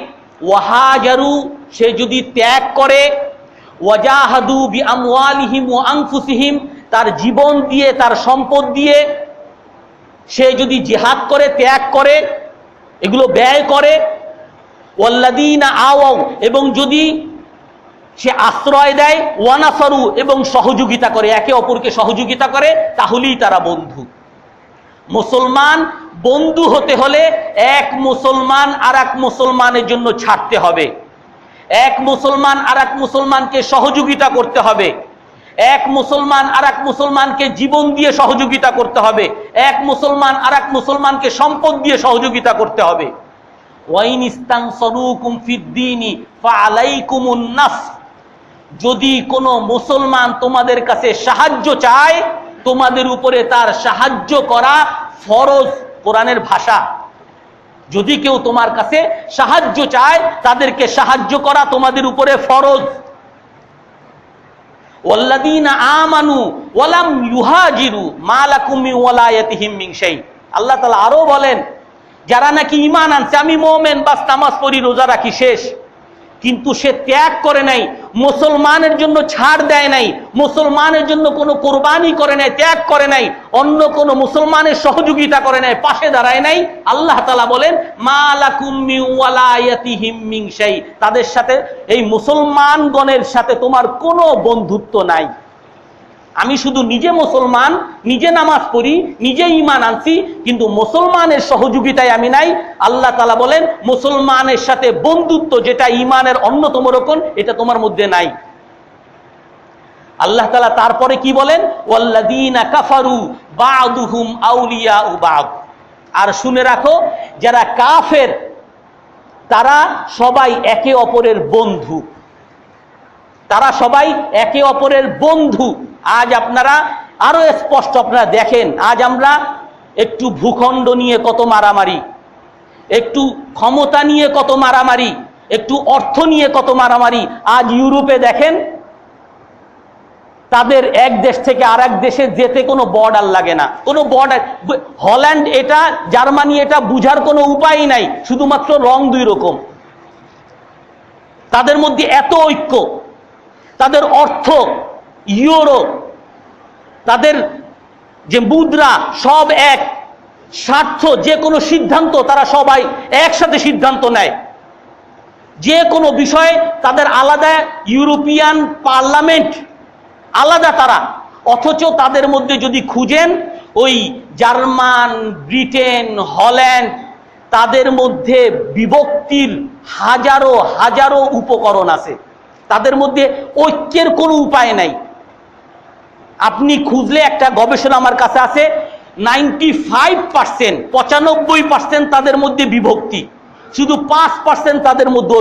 ওয়াহাজারু সে যদি ত্যাগ করে, ওয়াজাহাদু বিআমওয়ালিহিম ওয়া আনফুসিহিম তার জীবন দিয়ে তার সম্পদ দিয়ে সে যদি জিহাদ করে, ত্যাগ করে, এগুলো ব্যয় করে, ওয়াল্লাযীনা আওয়াউ এবং যদি সে আশ্রয় দেয়, ওয়ানাসারু এবং সহযোগিতা করে, একে অপরকে সহযোগিতা করে, তাহলেই তারা বন্ধু। মুসলমান বন্ধু হতে হলে এক মুসলমান আর এক মুসলমানের জন্য ছাড়তে হবে, এক মুসলমান আর এক মুসলমানকে সহযোগিতা করতে হবে, এক মুসলমান আর এক মুসলমানকে জীবন দিয়ে সহযোগিতা করতে হবে, এক মুসলমান আর এক মুসলমানকে সম্পদ দিয়ে সহযোগিতা করতে হবে। ওয়াইন ইস্তানসারুকুম ফিদ্দীনি ফাআলাইকুমুন নাসর, যদি কোনো মুসলমান তোমাদের কাছে সাহায্য চায়, তোমাদের উপরে তার সাহায্য করা ফরজ। কোরআনের ভাষা, যদি কেউ তোমার কাছে সাহায্য চায়, তাদেরকে সাহায্য করা তোমাদের উপরে ফরজ। ওয়াল্লাযীনা আমানু ওয়া লাম ইউহাজিরু মা লাকুম মিন ওয়ালায়াতিহিম মিন শাই। আল্লাহ তাআলা আরো বলেন যারা নাকি ঈমান আনছে, আমি মুমিন, বাস নামাজ পড়ি, রোজা রাখি, শেষ, কিন্তু সে ত্যাগ করে নাই, মুসলমানের জন্য ছাড় দেয় নাই, মুসলমানের জন্য কোনো কোরবানি করে নাই, ত্যাগ করে নাই, অন্য কোনো মুসলমানের সহযোগিতা করে নাই, পাশে দাঁড়ায় নাই, আল্লাহ তাআলা বলেন মা লাকুম মিন ওয়ালায়াতিহিম মিন শাই, তাদের সাথে, এই মুসলমানগণের সাথে তোমার কোনো বন্ধুত্ব নাই। আমি শুধু নিজে মুসলমান, নিজে নামাজ পড়ি, নিজে ঈমান আনছি, কিন্তু মুসলমানের সহযোগিতায় আমি নাই। আল্লাহ তাআলা বলেন মুসলমানের সাথে বন্ধুত্ব, যেটা ঈমানের অন্যতম রকম, এটা তোমার মধ্যে নাই। আল্লাহ তাআলা তারপরে কি বলেন? ওয়াল্লাযীনা কাফারু বা'দুহুম আউলিয়াউ বা'দ। আর শুনে রাখো, যারা কাফের তারা সবাই একে অপরের বন্ধু, তারা সবাই একে অপরের বন্ধু। আজ আপনারা আরো স্পষ্ট আপনারা দেখেন, আজ আমরা একটু ভূখণ্ড নিয়ে কত মারামারি, একটু ক্ষমতা নিয়ে কত মারামারি, একটু অর্থ নিয়ে কত মারামারি। আজ ইউরোপে দেখেন, তাদের এক দেশ থেকে আর এক দেশে যেতে কোনো বর্ডার লাগে না, কোনো বর্ডার। হল্যান্ড এটা, জার্মানি এটা, বুঝার কোনো উপায় নাই, শুধুমাত্র রং দুই রকম। তাদের মধ্যে এত ঐক্য, তাদের অর্থ ইউরো, তাদের যে মুদ্রা সব এক, স্বার্থ, যে কোনো সিদ্ধান্ত তারা সবাই একসাথে সিদ্ধান্ত নেয়, যে কোনো বিষয়ে তাদের আলাদা, ইউরোপিয়ান পার্লামেন্ট আলাদা তারা। অথচ তাদের মধ্যে যদি খুঁজেন, ওই জার্মান, ব্রিটেন, হল্যান্ড, তাদের মধ্যে বিভক্তির হাজারো হাজারো উপকরণ আছে, তাদের মধ্যে ঐক্যের কোনো উপায় নাই। আপনি খুঁজলে, একটা গবেষণা আমার কাছে আছে, 95%, 95% তাদের মধ্যে বিভক্তি, শুধু 5% তাদের মধ্যে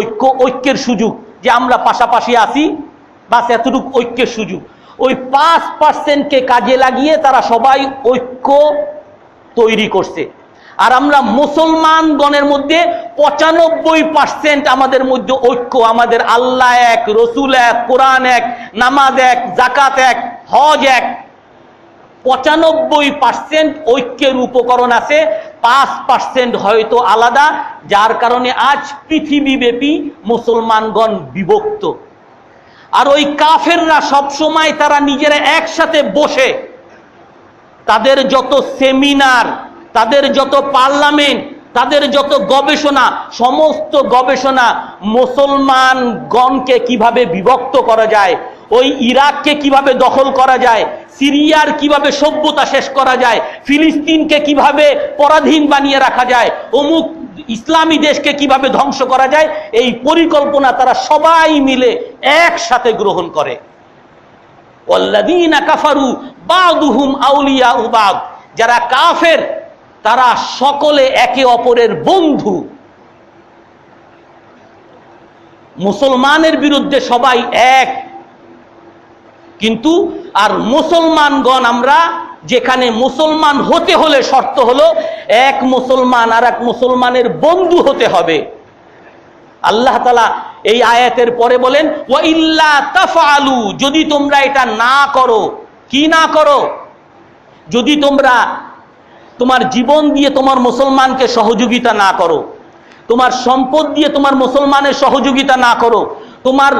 ঐক্যের সুযোগ, যে আমরা পাশাপাশি আছি, বাস এতটুকু ঐক্যের সুযোগ। ওই 5%কে কাজে লাগিয়ে তারা সবাই ঐক্য তৈরি করছে। আর আমরা মুসলমানগণের মধ্যে 95% আমাদের মধ্যে ঐক্য। আমাদের আল্লাহ এক, রসুল এক, কোরআন এক, নামাজ এক, জাকাত এক, হজ এক। 95% ঐক্যের উপকরণ আছে, 5% হয়তো আলাদা, যার কারণে আজ পৃথিবীব্যাপী মুসলমানগণ বিভক্ত। আর ওই কাফেররা সবসময় তারা নিজেরা একসাথে বসে তাদের যত সেমিনার, তাদের যত পার্লামেন্ট, তাদের যত গবেষণা, সমস্ত গবেষণা মুসলমানগণকে কিভাবে বিভক্ত করা যায়, ওই ইরাককে কিভাবে দখল করা যায়, সিরিয়ার কিভাবে সভ্যতা শেষ করা যায়, ফিলিস্তিনকে কিভাবে পরাধীন বানিয়ে রাখা যায়, অমুক ইসলামী দেশকে কিভাবে ধ্বংস করা যায়, এই পরিকল্পনা তারা সবাই মিলে একসাথে গ্রহণ করে। ওয়াল্লাযীনা কাফারু বা'দুহুম আউলিয়াউ বা'দ, যারা কাফের তারা সকলে একে অপরের বন্ধু। মুসলমানের বিরুদ্ধে সবাই এক, কিন্তু আর মুসলমানগণ আমরা যেখানে মুসলমান হতে হলে শর্ত হলো এক মুসলমান আর এক মুসলমানের বন্ধু হতে হবে। আল্লাহ তাআলা এই আয়াতের পরে বলেন ওয়া ইল্লা তাফআলু, যদি তোমরা এটা না করো। কি না করো? যদি তোমরা তোমার জীবন দিয়ে তোমার মুসলমানকে সহযোগিতা না করো, তোমার সম্পদ দিয়ে তোমার মুসলমানের সহযোগিতা না করো, তোমার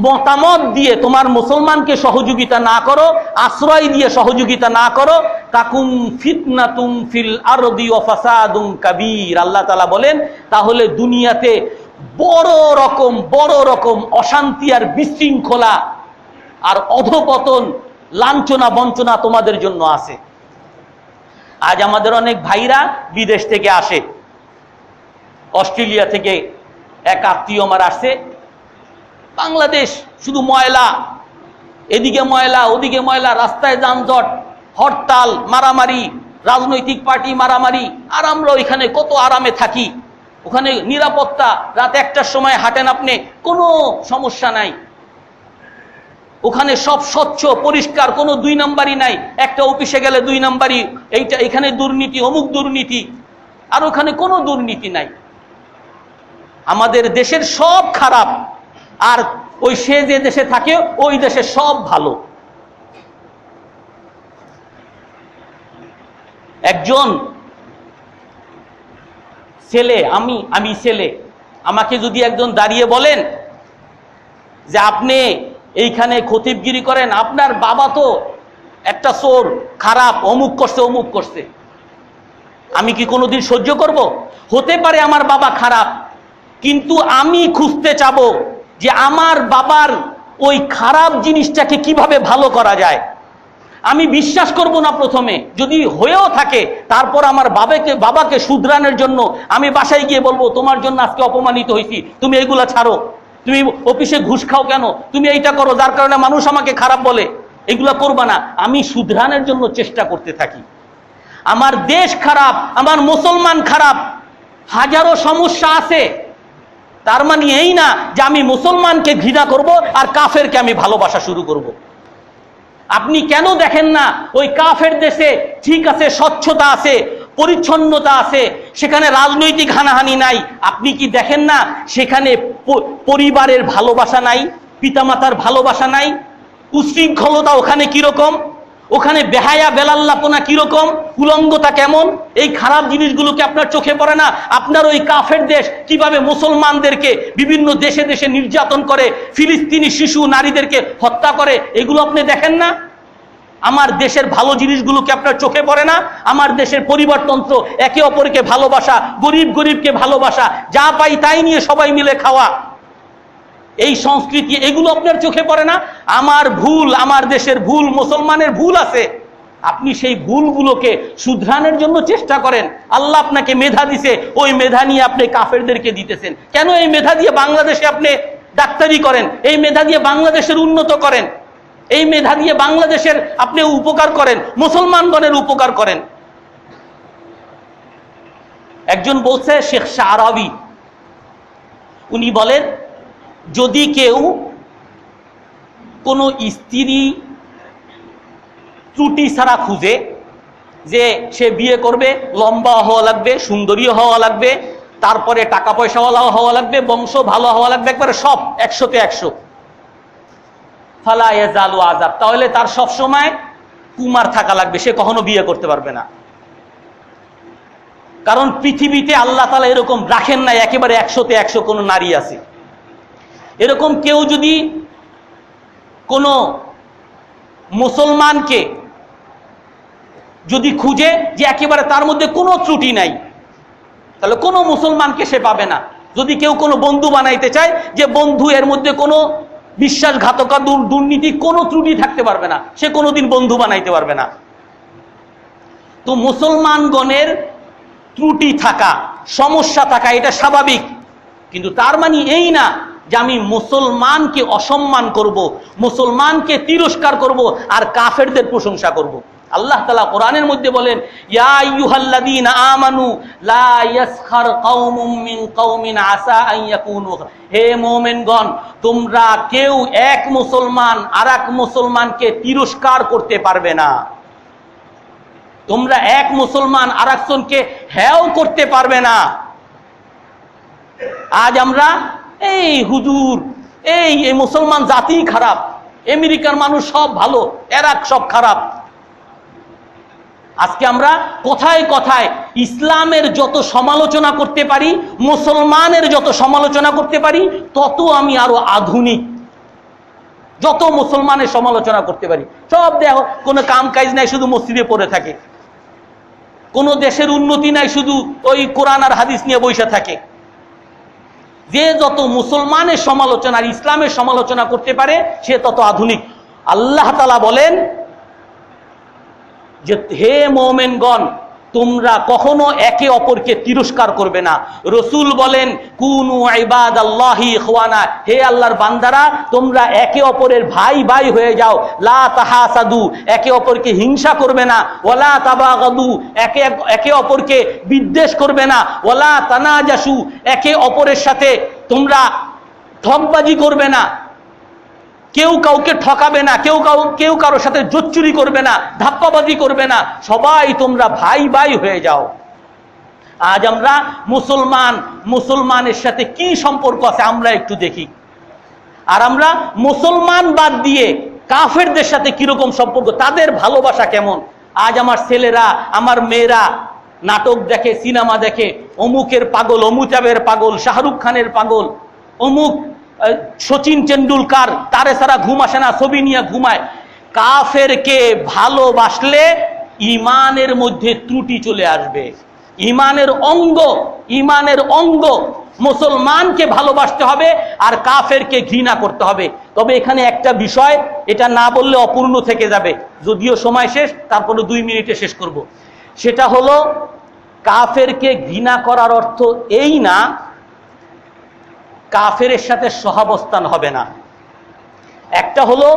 মতামত দিয়ে তোমার মুসলমানকে সহযোগিতা না করো, আশ্রয় দিয়ে সহযোগিতা না করো, তাকুন ফিতনাতুম ফিল আরদি ওয়া ফাসাদুন কাবীর। আল্লাহ তাআলা বলেন তাহলে দুনিয়াতে বড় রকম অশান্তি আর বিশৃঙ্খলা আর অধপতন, লাঞ্ছনা বঞ্চনা তোমাদের জন্য আছে। আজ আমাদের অনেক ভাইরা বিদেশ থেকে আসে, অস্ট্রেলিয়া থেকে এক আত্মীয় আমার আসছে। বাংলাদেশ শুধু ময়লা, এদিকে ময়লা ওদিকে ময়লা, রাস্তায় যানজট, হরতাল, মারামারি, রাজনৈতিক পার্টি মারামারি। আর আমরা ওইখানে কত আরামে থাকি, ওখানে নিরাপত্তা, রাত 1টার সময় হাঁটেন আপনি, কোনো সমস্যা নাই। ওখানে সব স্বচ্ছ পরিষ্কার, কোনো 2 নাম্বারই নাই। একটা অফিসে গেলে 2 নাম্বারই, এইটা এখানে দুর্নীতি, অমুক দুর্নীতি, আর ওখানে কোনো দুর্নীতি নাই। আমাদের দেশের সব খারাপ, আর ওই সে যে দেশে থাকে ওই দেশে সব ভালো। একজন ছেলে, আমি ছেলে, আমাকে যদি একজন দাঁড়িয়ে বলেন যে আপনি এইখানে খতিবগিরি করেন, আপনার বাবা তো একটা চোর, খারাপ, অমুক করছে অমুক করছে, আমি কি কোনোদিন সহ্য করব? হতে পারে আমার বাবা খারাপ, কিন্তু আমি খুঁজতে চাবো যে আমার বাবার ওই খারাপ জিনিসটাকে কিভাবে ভালো করা যায়। আমি বিশ্বাস করব না প্রথমে, যদি হয়েও থাকে তারপর আমার বাবাকে শুধরানোর জন্য আমি বাসায় গিয়ে বলবো তোমার জন্য আজকে অপমানিত হয়েছি, তুমি এইগুলা ছাড়ো, তুমি অফিসে ঘুষ খাও কেন, তুমি এইটা করো যার কারণে মানুষ আমাকে খারাপ বলে, এগুলা করবা না। আমি শুধরানোর জন্য চেষ্টা করতে থাকি। আমার দেশ খারাপ, আমার মুসলমান খারাপ, হাজারো সমস্যা আছে, তার মানে এই না যে আমি মুসলমানকে ঘৃণা করব আর কাফেরকে আমি ভালোবাসা শুরু করব। আপনি কেন দেখেন না ওই কাফের দেশে ঠিক আছে, স্বচ্ছতা আছে, পরিচ্ছন্নতা আছে, সেখানে রাজনৈতিক হানাহানি নাই? আপনি কি দেখেন না সেখানে পরিবারের ভালোবাসা নাই, পিতামাতার ভালোবাসা নাই? উশৃঙ্খলতা ওখানে কিরকম, ওখানে বেহায়া বেলাল্লাপনা কিরকম, কুলঙ্গতা কেমন? এই খারাপ জিনিসগুলোকে আপনার চোখে পড়ে না? আপনার ওই কাফের দেশ কিভাবে মুসলমানদেরকে বিভিন্ন দেশে দেশে নির্যাতন করে, ফিলিস্তিনি শিশু নারীদেরকে হত্যা করে, এগুলো আপনি দেখেন না? আমার দেশের ভালো জিনিসগুলোকে আপনার চোখে পড়ে না? আমার দেশের পরিবারতন্ত্র, একে অপরকে ভালোবাসা, গরিবকে ভালোবাসা, যা পাই তাই নিয়ে সবাই মিলে খাওয়া, এই সংস্কৃতি, এগুলো আপনার চোখে পড়ে না? আমার ভুল, আমার দেশের ভুল, মুসলমানের ভুল আছে, আপনি সেই ভুলগুলোকে শুধরানোর জন্য চেষ্টা করেন। আল্লাহ আপনাকে মেধা দিছে, ওই মেধা নিয়ে আপনি কাফেরদেরকে দিতেছেন কেন? এই মেধা দিয়ে বাংলাদেশে আপনি ডাক্তারি করেন, এই মেধা দিয়ে বাংলাদেশের উন্নত করেন, এই মেধা দিয়ে বাংলাদেশের আপনি উপকার করেন, মুসলমানগণের উপকার করেন। একজন বলছে শেখ শাহরাবি, উনি বলেন যদি কেউ কোনো স্ত্রী ত্রুটি ছাড়া খুঁজে যে সে বিয়ে করবে, লম্বা হওয়া লাগবে, সুন্দরী হওয়া লাগবে, তারপরে টাকা পয়সাওয়ালা হওয়া লাগবে, বংশ ভালো হওয়া লাগবে, একবারে সব 100-তে 100, ফালা ইয়াজালু আযাব, তাহলে তার সব সময় কুমার থাকা লাগবে, সে কখনো বিয়ে করতে পারবে না। কারণ পৃথিবীতে আল্লাহ তাআলা এরকম রাখেন না একেবারে 100-তে 100 কোনো নারী আছে। এরকম কেউ যদি কোনো মুসলমানকে যদি খুঁজে যে একেবারে তার মধ্যে কোনো ত্রুটি নাই, তাহলে কোনো মুসলমানকে সে পাবে না। যদি কেউ কোনো বন্ধু বানাইতে চায় যে বন্ধু এর মধ্যে কোনো বিশ্বাসঘাতকতা, দুর্নীতি, কোনো ত্রুটি থাকতে পারবে না, সে কোনোদিন বন্ধু বানাইতে পারবে না। তো মুসলমানগণের ত্রুটি থাকা, সমস্যা থাকা এটা স্বাভাবিক, কিন্তু তার মানে এই না যে আমি মুসলমানকে অসম্মান করব, মুসলমানকে তিরস্কার করব আর কাফেরদের প্রশংসা করব। আল্লাহ তাআলা কোরআনের মধ্যে বলেন, ইয়া আইয়ুহাল্লাযীনা আমানু লা ইয়াসখার কওমুম মিন কওমিন আসা আন ইয়াকুনু, হে মুমিনগণ, তোমরা কেউ এক মুসলমান আরেক মুসলমানকে তিরস্কার করতে পারবে না, তোমরা এক মুসলমান আরেকজনকে হেয় করতে পারবে না। আজ আমরা এই হুজুর, এই মুসলমান জাতি খারাপ, আমেরিকার মানুষ সব ভালো, এরা সব খারাপ। আজকে আমরা কথায় কথায় ইসলামের যত সমালোচনা করতে পারি, মুসলমানের যত সমালোচনা করতে পারি, তত আমি আরো আধুনিক। যত মুসলমানের সমালোচনা করতে পারি, সব দেখো কোনো কাম কাজ নাই, শুধু মসজিদে পড়ে থাকে, কোনো দেশের উন্নতি নাই, শুধু ওই কোরআন আর হাদিস নিয়ে বসে থাকে। যে যত মুসলমানের সমালোচনা আর ইসলামের সমালোচনা করতে পারে সে তত আধুনিক। আল্লাহ তাআলা বলেন যে হে মুমিনগণ, তোমরা কখনো একে অপরকে তিরস্কার করবে না। রাসূল বলেন কুনু ইবাদাল্লাহি ইখওয়ানা, হে আল্লাহর বান্দারা, তোমরা একে অপরের ভাই ভাই হয়ে যাও। লা তাহাসাদু, একে অপরকে হিংসা করবে না। ওয়ালা তাবাগাদু, একে অপরকে বিদ্বেষ করবে না। ওয়ালা তানাজাসু, একে অপরের সাথে তোমরা ঠকবাজি করবে না, কেউ কাউকে ঠকাবে না, কেউ কারোর সাথে জোচ্চুরি করবে না, ধাপ্পাবাজি করবে না, সবাই তোমরা ভাই ভাই হয়ে যাও। আজ আমরা মুসলমানের সাথে কি সম্পর্ক আছে আমরা একটু দেখি। আর আমরা মুসলমান বাদ দিয়ে কাফেরদের সাথে কিরকম সম্পর্ক, তাদের ভালোবাসা কেমন। আজ আমার ছেলেরা, আমার মেয়েরা নাটক দেখে, সিনেমা দেখে, অমুকের পাগল, অমিতাভের পাগল, শাহরুখ খানের পাগল, অমুক সচিন টেন্ডুলকার, তারে সারা ঘুম আসে না, ছবি নিয়ে ঘুমায়। কাফেরকে ভালোবাসলে ইমানের মধ্যে ত্রুটি চলে আসবে। ইমানের অঙ্গ মুসলমানকে ভালোবাসতে হবে আর কাফেরকে ঘৃণা করতে হবে। তবে এখানে একটা বিষয়, এটা না বললে অপূর্ণ থেকে যাবে, যদিও সময় শেষ, তারপরে 2 মিনিটে শেষ করব। সেটা হলো কাফেরকে ঘৃণা করার অর্থ এই না কাফেরের সাথে সহাবস্থান হবে না। একটা হলো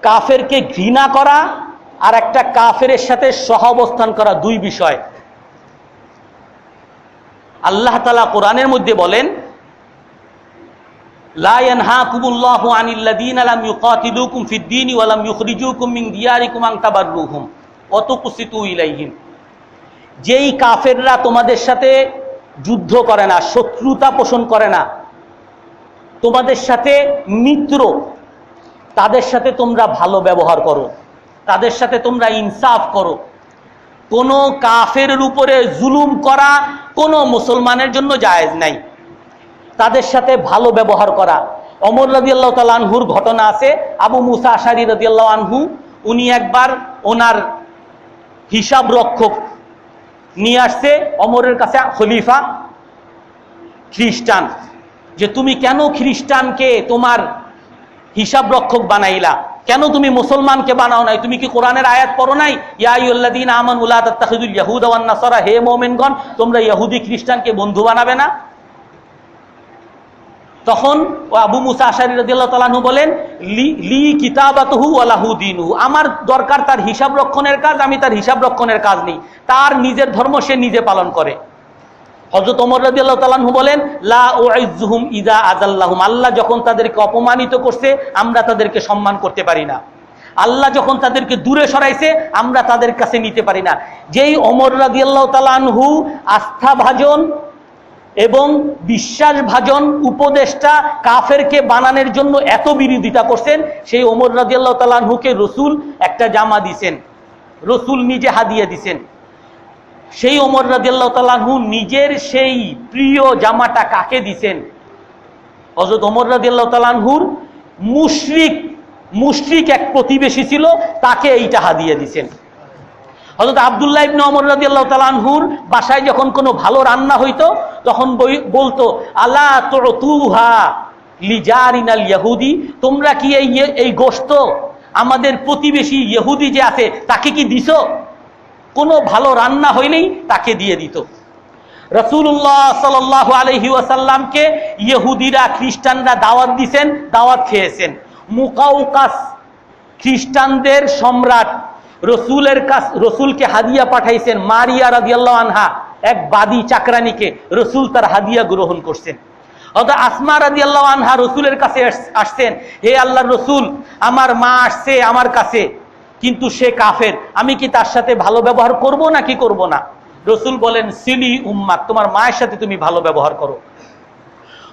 কাফেরকে ঘৃণা করা আর একটা কাফেরের সাথে সহাবস্থান করা, 2 বিষয়। আল্লাহ তাআলা কোরআনের মধ্যে বলেন, লা ইয়ানহাকুমুল্লাহু আনিল্লাযীনা লাম ইউকাতিলুকুম ফিদ-দীনি ওয়া লাম ইউখরিজুকুম মিন দিয়ারিকুম আন তাবাররুহুম ওয়া তুকসিতু ইলাইহিম। যেই কাফেররা তোমাদের সাথে যুদ্ধ করে না, শত্রুতা পোষণ করে না, তোমাদের সাথে মিত্র, তাদের সাথে তোমরা ভালো ব্যবহার করো, তাদের সাথে তোমরা ইনসাফ করো। কোনো কাফেরের উপরে জুলুম করা কোনো মুসলমানের জন্য জায়েজ নাই, তাদের সাথে ভালো ব্যবহার করা। ওমর রাদিয়াল্লাহু তাআলা আনহুর ঘটনা আছে, আবু মুসা আশআরী রাদিয়াল্লাহু আনহু, উনি একবার ওনার হিসাব রক্ষক নিয়ে আসছে ওমরের কাছে, খলিফা খ্রিস্টান, যে তুমি কেন খ্রিস্টানকে তোমার হিসাব রক্ষক বানাইলা, কেন তুমি মুসলমানকে বানাও নাই, তুমি কি কোরআনের আয়াত পড়ো নাই, ইয়া আইয়ুহাল্লাযীনা আমানু লা তাত্তাখিযুল ইয়াহুদা ওয়ান নাসারা, হে মুমিনগণ, তোমরা ইহুদি খ্রিস্টানকে বন্ধু বানাবে না। তখন আবু মুসা আশআরী রাদিয়াল্লাহু তাআলা আনহু বলেন, লি কিতাবাতুহু ওয়া লাহু দীনুহু, আমার দরকার তার হিসাব রক্ষণের কাজ, আমি তার হিসাব রক্ষণের কাজ নেই, তার নিজের ধর্ম সে নিজে পালন করে। হযরত ওমর রাদিয়াল্লাহু তাআলা আনহু বলেন, লা উইজ্জুহুম ইযা আযাল্লাহুম, আল্লাহ যখন তাদেরকে অপমানিত করছে আমরা তাদেরকে সম্মান করতে পারি না, আল্লাহ যখন তাদেরকে দূরে সরাইছে আমরা তাদের কাছে নিতে পারি না। যেই ওমর রাদিয়াল্লাহু তাআলা আনহু আস্থাভাজন এবং বিশ্বাসভাজন উপদেষ্টা কাফেরকে বানানোর জন্য এত বিরোধিতা করছেন, সেই ওমর রাদিয়াল্লাহু তাআলা আনহুকে রাসূল একটা জামা দিয়েছেন, রাসূল নিজে হাদিয়া দিয়েছেন। সেই ওমর রাদিয়াল্লাহু তাআলা আনহু নিজের সেই প্রিয় জামাটা কাকে দিয়েছেন? হযরত ওমর রাদিয়াল্লাহু তাআলা আনহুর মুশরিক এক প্রতিবেশী ছিল, তাকে এইটা হাদিয়া দিয়েছেন। হযরত আব্দুল্লাহ ইবনে ওমর রাদিয়াল্লাহু তাআলা আনহুর বাসায় যখন কোনো ভালো রান্না হইতো তখন বলতো, আলা তুতুহা লিজারিনাল ইহুদি, তোমরা কি এই গোশত আমাদের প্রতিবেশী ইহুদি যে আছে তাকে কি দিছো? কোনো ভালো রান্না হইলেই তাকে দিয়ে দিত। রাসূলুল্লাহ সাল্লাল্লাহু আলাইহি ওয়াসাল্লামকে ইহুদিরা খ্রিস্টানরা দাওয়াত দিয়েছেন, দাওয়াত খেয়েছেন। মুকাউকাস খ্রিস্টানদের সম্রাট রসুলকে হাদিয়া পাঠাইছেন মারিয়া রাদিয়াল্লাহু আনহা, এক বাদী চাকরানীকে। রসুল তার হাদিয়া গ্রহণ করছেন। অর্থাৎ আসমা রাদিয়াল্লাহু আনহা রসুলের কাছে আসছেন, হে আল্লাহর রসুল, আমার মা আসছে আমার কাছে, কিন্তু সে কাফের, আমি কি তার সাথে ভালো ব্যবহার করব নাকি করব না? রসুল বলেন, সিলি উম্মাক, তোমার মায়ের সাথে তুমি ভালো ব্যবহার করো।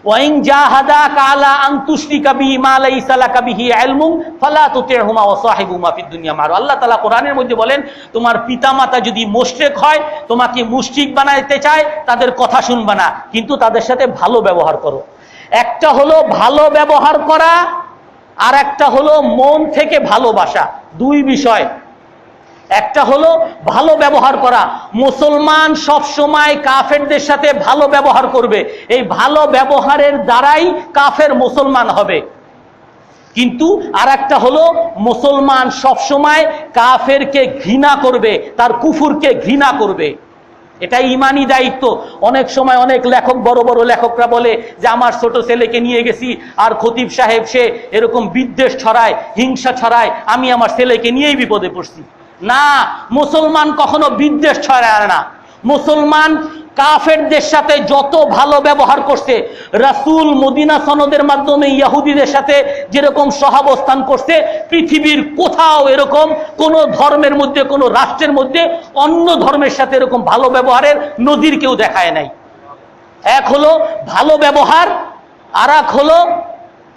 ওয়াইন জাহাদাকা আলা আন তুশরিকা বিহি মা লাইসা লাকা বিহি ইলমুন ফালা তুতি'হুমা ওয়া সাহিবুহুমা ফিদ দুনিয়া মারুফা। আল্লাহ তাআলা কোরআনের মধ্যে বলেন, তোমার পিতামাতা যদি মুশরিক হয়, তোমাকে মুশরিক বানাইতে চায়, তাদের কথা শুনবা না, কিন্তু তাদের সাথে ভালো ব্যবহার করো। একটা হলো ভালো ব্যবহার করা, আর একটা হলো মন থেকে ভালোবাসা। দুই বিষয়। একটা হলো ভালো ব্যবহার করা, মুসলমান সব সময় কাফেরদের সাথে ভালো ব্যবহার করবে, এই ভালো ব্যবহারের দ্বারাই কাফের মুসলমান হবে। কিন্তু আর একটা হলো মুসলমান সব সময় কাফেরকে ঘৃণা করবে, তার কুফুরকে ঘৃণা করবে। এটা ইমানি দায়িত্ব। অনেক সময় অনেক লেখক, বড় বড় লেখকরা বলে যে আমার ছোট ছেলেকে নিয়ে গেছি আর খতিব সাহেব সে এরকম বিদ্বেষ ছড়ায়, হিংসা ছড়ায়, আমি আমার ছেলেকে নিয়েই বিপদে পড়ছি। না, মুসলমান কখনো বিদ্বেষ ছড়ায় না। মুসলমান কাফেরদের সাথে যত ভালো ব্যবহার করছে, রাসূল মদিনা সনদের মাধ্যমে ইহুদিদের সাথে যেরকম সহাবস্থান করছে, পৃথিবীর কোথাও এরকম কোন ধর্মের মধ্যে, কোন রাষ্ট্রের মধ্যে অন্য ধর্মের সাথে এরকম ভালো ব্যবহারের নজির কেউ দেখায় নাই। এক হলো ভালো ব্যবহার, আর এক হলো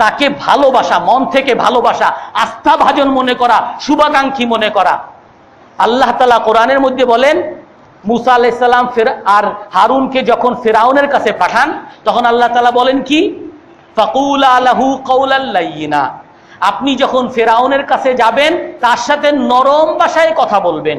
তাকে ভালোবাসা, মন থেকে ভালোবাসা, আস্থাভাজন মনে করা, শুভাকাঙ্ক্ষী মনে করা। আল্লাহ তাআলা কোরআনের মধ্যে বলেন, মুসা আলাইহিস সালাম আর হারুনকে যখন ফিরআউনের কাছে পাঠান, তখন আল্লাহ তাআলা বলেন কি, ফাকুলা লাহু কাওলাল লাইয়িনা, আপনি যখন ফিরআউনের কাছে যাবেন তার সাথে নরম ভাষায় কথা বলবেন।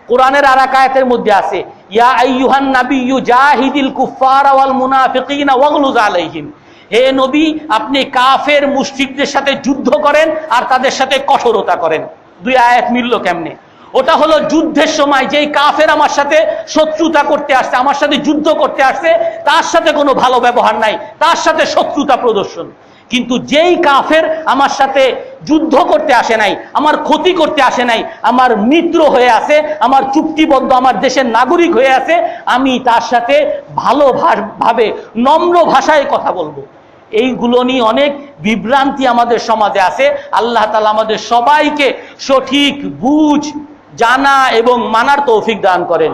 কোরআনের আর এক আয়াতের মধ্যে আছে, ইয়া আইয়ুহান নাবিয়্যু জাহিদিল কুফারা ওয়াল মুনাফিকিনা ওয়াগলুজ আলাইহিম, হে নবী, আপনি কাফের মুশরিকদের সাথে যুদ্ধ করেন আর তাদের সাথে কঠোরতা করেন। দুই আয়াত মিলল কেমনে? ওটা হলো যুদ্ধের সময় যেই কাফের আমার সাথে শত্রুতা করতে আসছে, আমার সাথে যুদ্ধ করতে আসছে, তার সাথে কোনো ভালো ব্যবহার নাই, তার সাথে শত্রুতা প্রদর্শন। কিন্তু যেই কাফের আমার সাথে যুদ্ধ করতে আসে নাই, আমার ক্ষতি করতে আসে নাই, আমার মিত্র হয়ে আছে, আমার চুক্তিবদ্ধ, আমার দেশের নাগরিক হয়ে আছে, আমি তার সাথে ভালোভাবে নম্র ভাষায় কথা বলবো। এইগুলো নিয়ে অনেক বিভ্রান্তি আমাদের সমাজে আছে। আল্লাহ তাআলা আমাদের সবাইকে সঠিক বুঝ, জানা এবং মানার তৌফিক দান করেন।